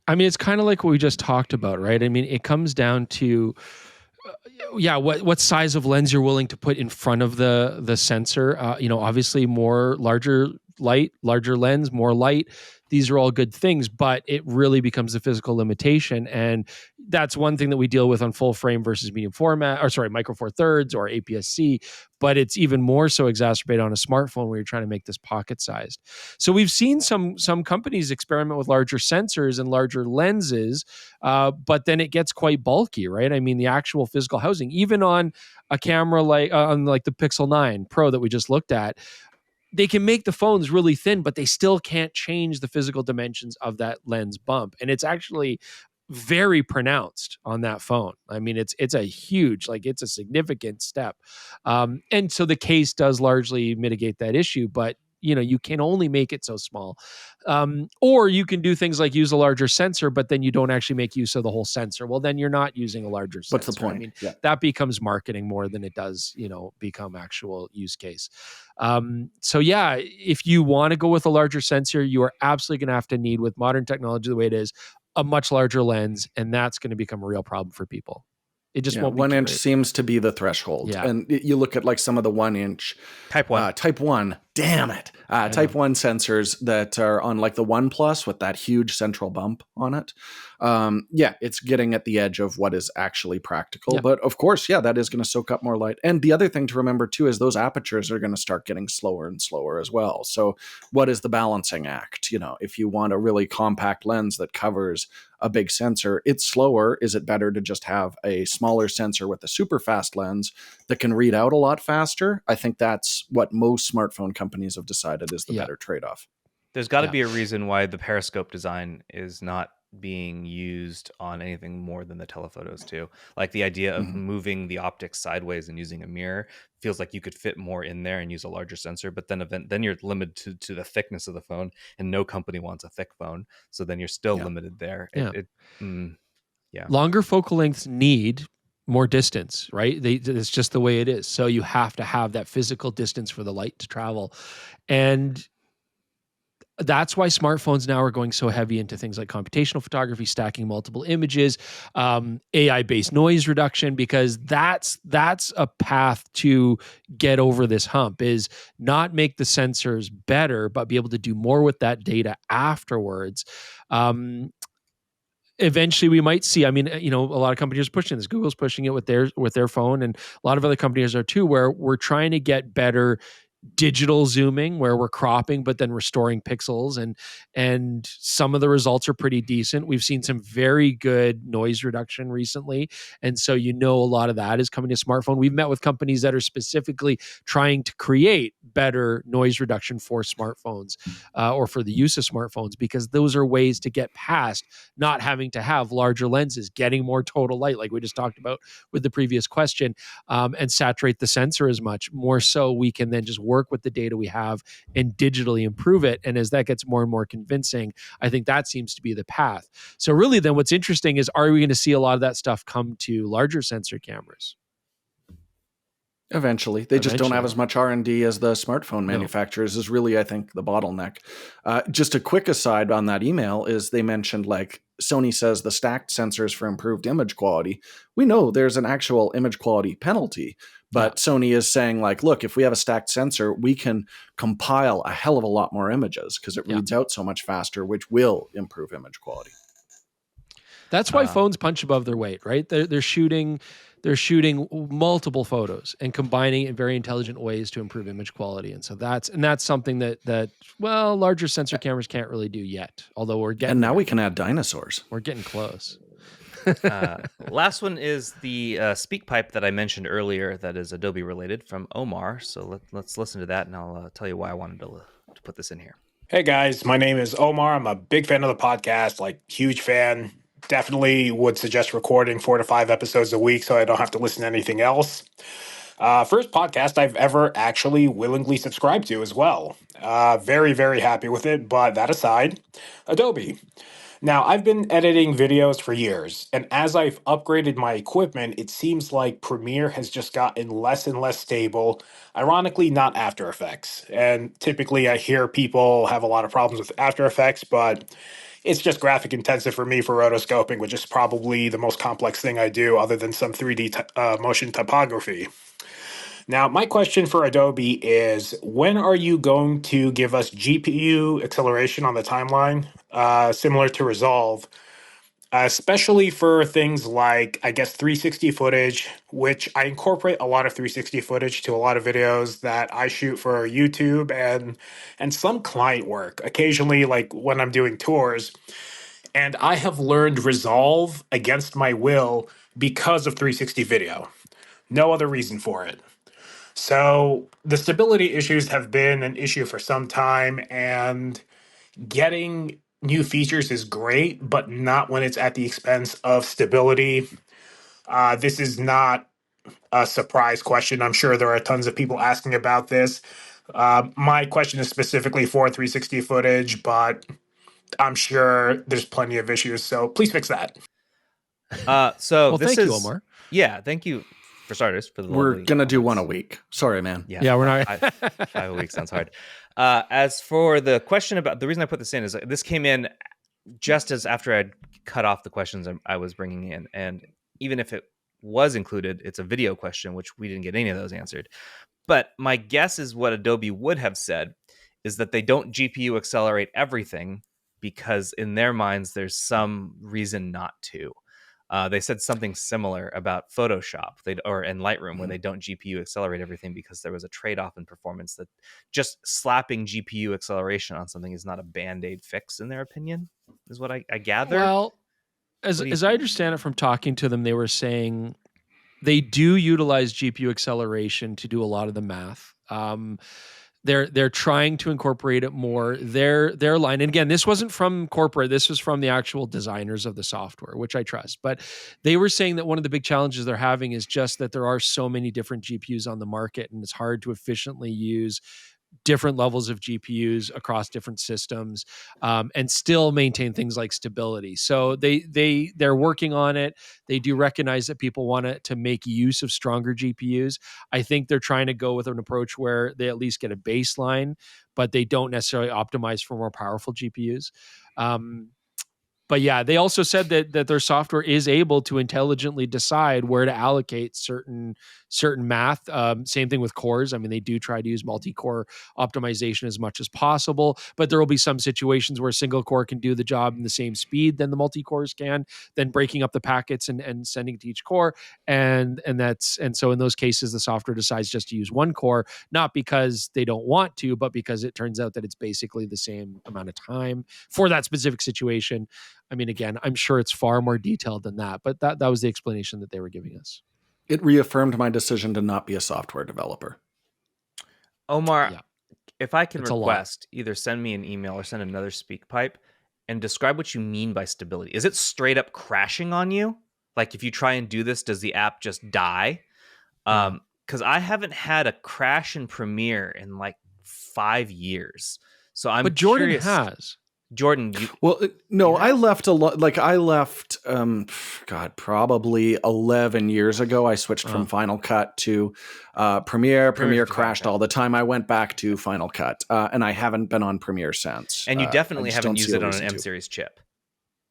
I mean, it's kind of like what we just talked about, right? I mean, it comes down to, what size of lens you're willing to put in front of the sensor. Obviously larger lens, more light. These are all good things, but it really becomes a physical limitation. And that's one thing that we deal with on full frame versus medium format, Micro Four Thirds or APS-C, but it's even more so exacerbated on a smartphone where you're trying to make this pocket sized. So we've seen some companies experiment with larger sensors and larger lenses, but then it gets quite bulky, right? I mean, the actual physical housing, even on a camera like the Pixel 9 Pro that we just looked at, they can make the phones really thin, but they still can't change the physical dimensions of that lens bump. And it's actually very pronounced on that phone. I mean, it's a huge, it's a significant step. And so the case does largely mitigate that issue, but you can only make it so small. Or you can do things like use a larger sensor, but then you don't actually make use of the whole sensor. Well, then you're not using a larger sensor. What's the point? I mean, that becomes marketing more than it does, become actual use case. If you want to go with a larger sensor, you are absolutely going to have to need, with modern technology the way it is, a much larger lens, and that's going to become a real problem for people. It just won't be 1 inch seems to be the threshold. Yeah. And you look at some of the 1 inch Type 1. Damn it. Type 1 sensors that are on the OnePlus with that huge central bump on it. It's getting at the edge of what is actually practical. Yeah. But of course, that is going to soak up more light. And the other thing to remember too is those apertures are going to start getting slower and slower as well. So what is the balancing act? If you want a really compact lens that covers a big sensor, it's slower. Is it better to just have a smaller sensor with a super fast lens that can read out a lot faster? I think that's what most smartphone companies have decided is the better trade-off. There's got to be a reason why the periscope design is not being used on anything more than the telephotos too. Like the idea of moving the optics sideways and using a mirror feels like you could fit more in there and use a larger sensor, but then you're limited to the thickness of the phone, and no company wants a thick phone, so then you're still limited there. Longer focal lengths need more distance, right? It's just the way it is. So you have to have that physical distance for the light to travel. And that's why smartphones now are going so heavy into things like computational photography, stacking multiple images, AI-based noise reduction, because that's a path to get over this hump, is not make the sensors better, but be able to do more with that data afterwards. Eventually we might see, a lot of companies are pushing this. Google's pushing it with their phone, and a lot of other companies are too, where we're trying to get better digital zooming where we're cropping but then restoring pixels, and some of the results are pretty decent. We've seen some very good noise reduction recently, and so a lot of that is coming to smartphone. We've met with companies that are specifically trying to create better noise reduction for smartphones, or for the use of smartphones, because those are ways to get past not having to have larger lenses, getting more total light like we just talked about with the previous question, and saturate the sensor as much more, so we can then just work with the data we have and digitally improve it. And as that gets more and more convincing, I think that seems to be the path. So really then what's interesting is, are we going to see a lot of that stuff come to larger sensor cameras? Eventually. They just don't have as much R&D as the smartphone manufacturers is really, I think, the bottleneck. Just a quick aside on that email is they mentioned, like, Sony says the stacked sensors for improved image quality. We know there's an actual image quality penalty, but Sony is saying, like, look, if we have a stacked sensor, we can compile a hell of a lot more images because it reads out so much faster, which will improve image quality. That's why phones punch above their weight, right? They're shooting multiple photos and combining in very intelligent ways to improve image quality. And so that's something that larger sensor cameras can't really do yet. Although we're getting, and now we can add dinosaurs. We're getting close. Last one is the SpeakPipe that I mentioned earlier that is Adobe related from Omar. So let's listen to that, and I'll tell you why I wanted to put this in here. Hey guys, my name is Omar. I'm a big fan of the podcast, like huge fan. Definitely would suggest recording 4 to 5 episodes a week so I don't have to listen to anything else. First podcast I've ever actually willingly subscribed to as well. Very, very happy with it. But that aside, Adobe. Now, I've been editing videos for years, and as I've upgraded my equipment, it seems like Premiere has just gotten less and less stable, ironically, not After Effects. And typically, I hear people have a lot of problems with After Effects, but it's just graphic intensive for me for rotoscoping, which is probably the most complex thing I do other than some 3D motion typography. Now, my question for Adobe is, when are you going to give us GPU acceleration on the timeline, similar to Resolve, especially for things like, I guess, 360 footage, which I incorporate a lot of 360 footage to a lot of videos that I shoot for YouTube and some client work, occasionally like when I'm doing tours. And I have learned Resolve against my will because of 360 video. No other reason for it. So the stability issues have been an issue for some time, and getting new features is great, but not when it's at the expense of stability. This is not a surprise question. I'm sure there are tons of people asking about this. My question is specifically for 360 footage, but I'm sure there's plenty of issues, so please fix that. Thank you, Omar. Yeah, thank you for starters. We're gonna do one a week. Sorry, man. Yeah, we're not. 5 a week sounds hard. As for the question about the reason I put this in is this came in just as after I'd cut off the questions I was bringing in, and even if it was included, it's a video question, which we didn't get any of those answered. But my guess is what Adobe would have said is that they don't GPU accelerate everything because in their minds there's some reason not to. They said something similar about Photoshop and Lightroom, where they don't GPU accelerate everything because there was a trade-off in performance, that just slapping GPU acceleration on something is not a band-aid fix, in their opinion, is what I gather. Well, as I understand it from talking to them, they were saying they do utilize GPU acceleration to do a lot of the math. They're trying to incorporate it more. Their line, and again, this wasn't from corporate. This was from the actual designers of the software, which I trust. But they were saying that one of the big challenges they're having is just that there are so many different GPUs on the market, and it's hard to efficiently use different levels of GPUs across different systems, and still maintain things like stability. So they're working on it. They do recognize that people want to make use of stronger GPUs. I think they're trying to go with an approach where they at least get a baseline, but they don't necessarily optimize for more powerful GPUs. But yeah, they also said that their software is able to intelligently decide where to allocate certain math. Same thing with cores. I mean, they do try to use multi-core optimization as much as possible, but there will be some situations where a single core can do the job in the same speed than the multi-cores can, then breaking up the packets and sending to each core. And so in those cases, the software decides just to use one core, not because they don't want to, but because it turns out that it's basically the same amount of time for that specific situation. I mean, again, I'm sure it's far more detailed than that, but that was the explanation that they were giving us. It reaffirmed my decision to not be a software developer. Omar, Yeah. if I can It's a lot. request, either send me an email or send another speak pipe and describe what you mean by stability. Is it straight up crashing on you? Like if you try and do this, does the app just die? Because I haven't had a crash in Premiere in like 5 years. So I'm But Jordan curious. has. Jordan, No, I left a lot. Like I left, probably 11 years ago. I switched from Final Cut to Premiere. Premiere crashed all the time. I went back to Final Cut, and I haven't been on Premiere since. and you definitely I just haven't don't used see a it on an reason to. M-series chip.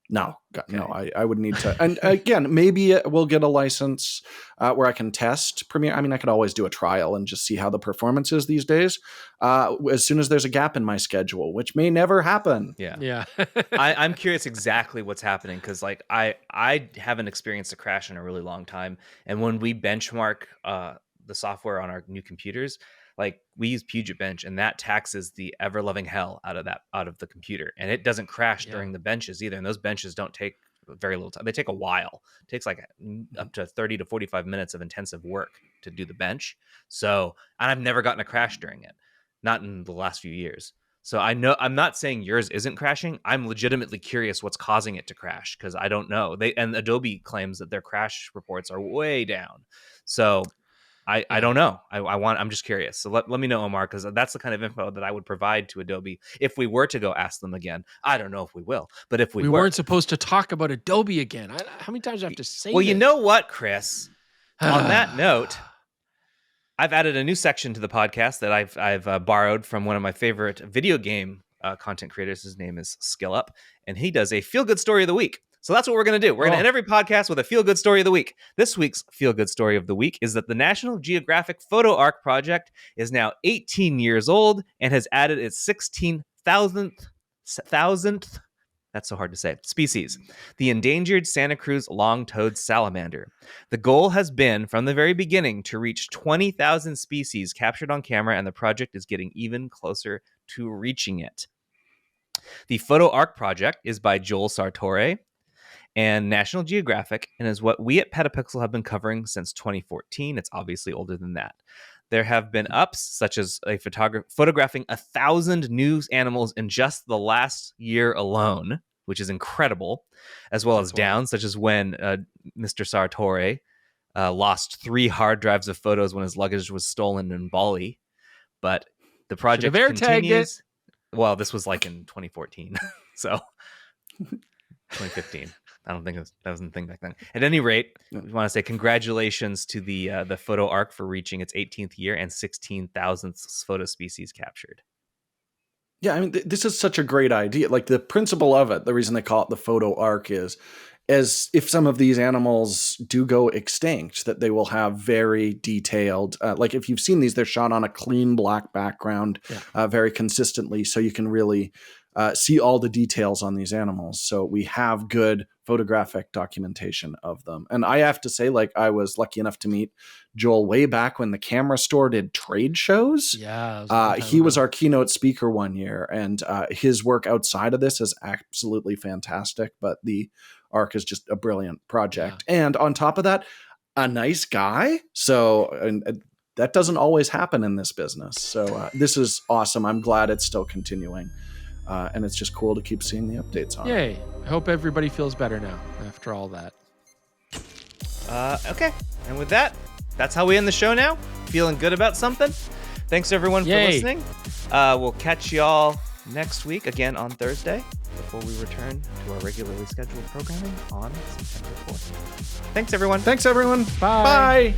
No, I would need to. And again, maybe we'll get a license where I can test Premiere. I mean, I could always do a trial and just see how the performance is these days. As soon as there's a gap in my schedule, which may never happen. Yeah. I'm curious exactly what's happening because like I haven't experienced a crash in a really long time. And when we benchmark the software on our new computers, like we use Puget Bench, and that taxes the ever-loving hell out of the computer, and it doesn't crash during the benches either. And those benches don't take very little time; they take a while. It takes like up to 30 to 45 minutes of intensive work to do the bench. So, and I've never gotten a crash during it, not in the last few years. So I know I'm not saying yours isn't crashing. I'm legitimately curious what's causing it to crash because I don't know. And Adobe claims that their crash reports are way down. So. I don't know. I'm just curious. So let me know, Omar, because that's the kind of info that I would provide to Adobe if we were to go ask them again. I don't know if we will, but if we weren't supposed to talk about Adobe again. How many times do I have to say Well, you this? know what, Chris? On that note, I've added a new section to the podcast that I've borrowed from one of my favorite video game content creators. His name is Skill Up, and he does a feel-good story of the week. So that's what we're going to do. We're going to end every podcast with a feel-good story of the week. This week's feel-good story of the week is that the National Geographic Photo Arc project is now 18 years old and has added its 16,000th, that's so hard to say, species, the endangered Santa Cruz long-toed salamander. The goal has been, from the very beginning, to reach 20,000 species captured on camera, and the project is getting even closer to reaching it. The Photo Arc project is by Joel Sartore and National Geographic, and is what we at PetaPixel have been covering since 2014. It's obviously older than that. There have been ups, such as a photographing 1,000 new animals in just the last year alone, which is incredible, as well as downs, such as when Mr. Sartore lost 3 hard drives of photos when his luggage was stolen in Bali. But the project continues. Well, this was like in 2014, so 2015. I don't think that was the thing back then. At any rate, we want to say congratulations to the Photo Arc for reaching its 18th year and 16,000th photo species captured. Yeah, I mean, this is such a great idea. Like the principle of it, the reason they call it the Photo Arc is, as if some of these animals do go extinct, that they will have very detailed, like if you've seen these, they're shot on a clean black background very consistently, so you can really see all the details on these animals. So we have good photographic documentation of them. And I have to say, like, I was lucky enough to meet Joel way back when the Camera Store did trade shows. Yeah. He was our keynote speaker one year, and his work outside of this is absolutely fantastic. But the Arc is just a brilliant project. Yeah. And on top of that, a nice guy. So and that doesn't always happen in this business. So this is awesome. I'm glad it's still continuing. And it's just cool to keep seeing the updates on. Yay. I hope everybody feels better now after all that. Okay. And with that, that's how we end the show now. Feeling good about something? Thanks, everyone, for listening. We'll catch y'all next week, again on Thursday, before we return to our regularly scheduled programming on September 4th. Thanks, everyone. Thanks, everyone. Bye. Bye.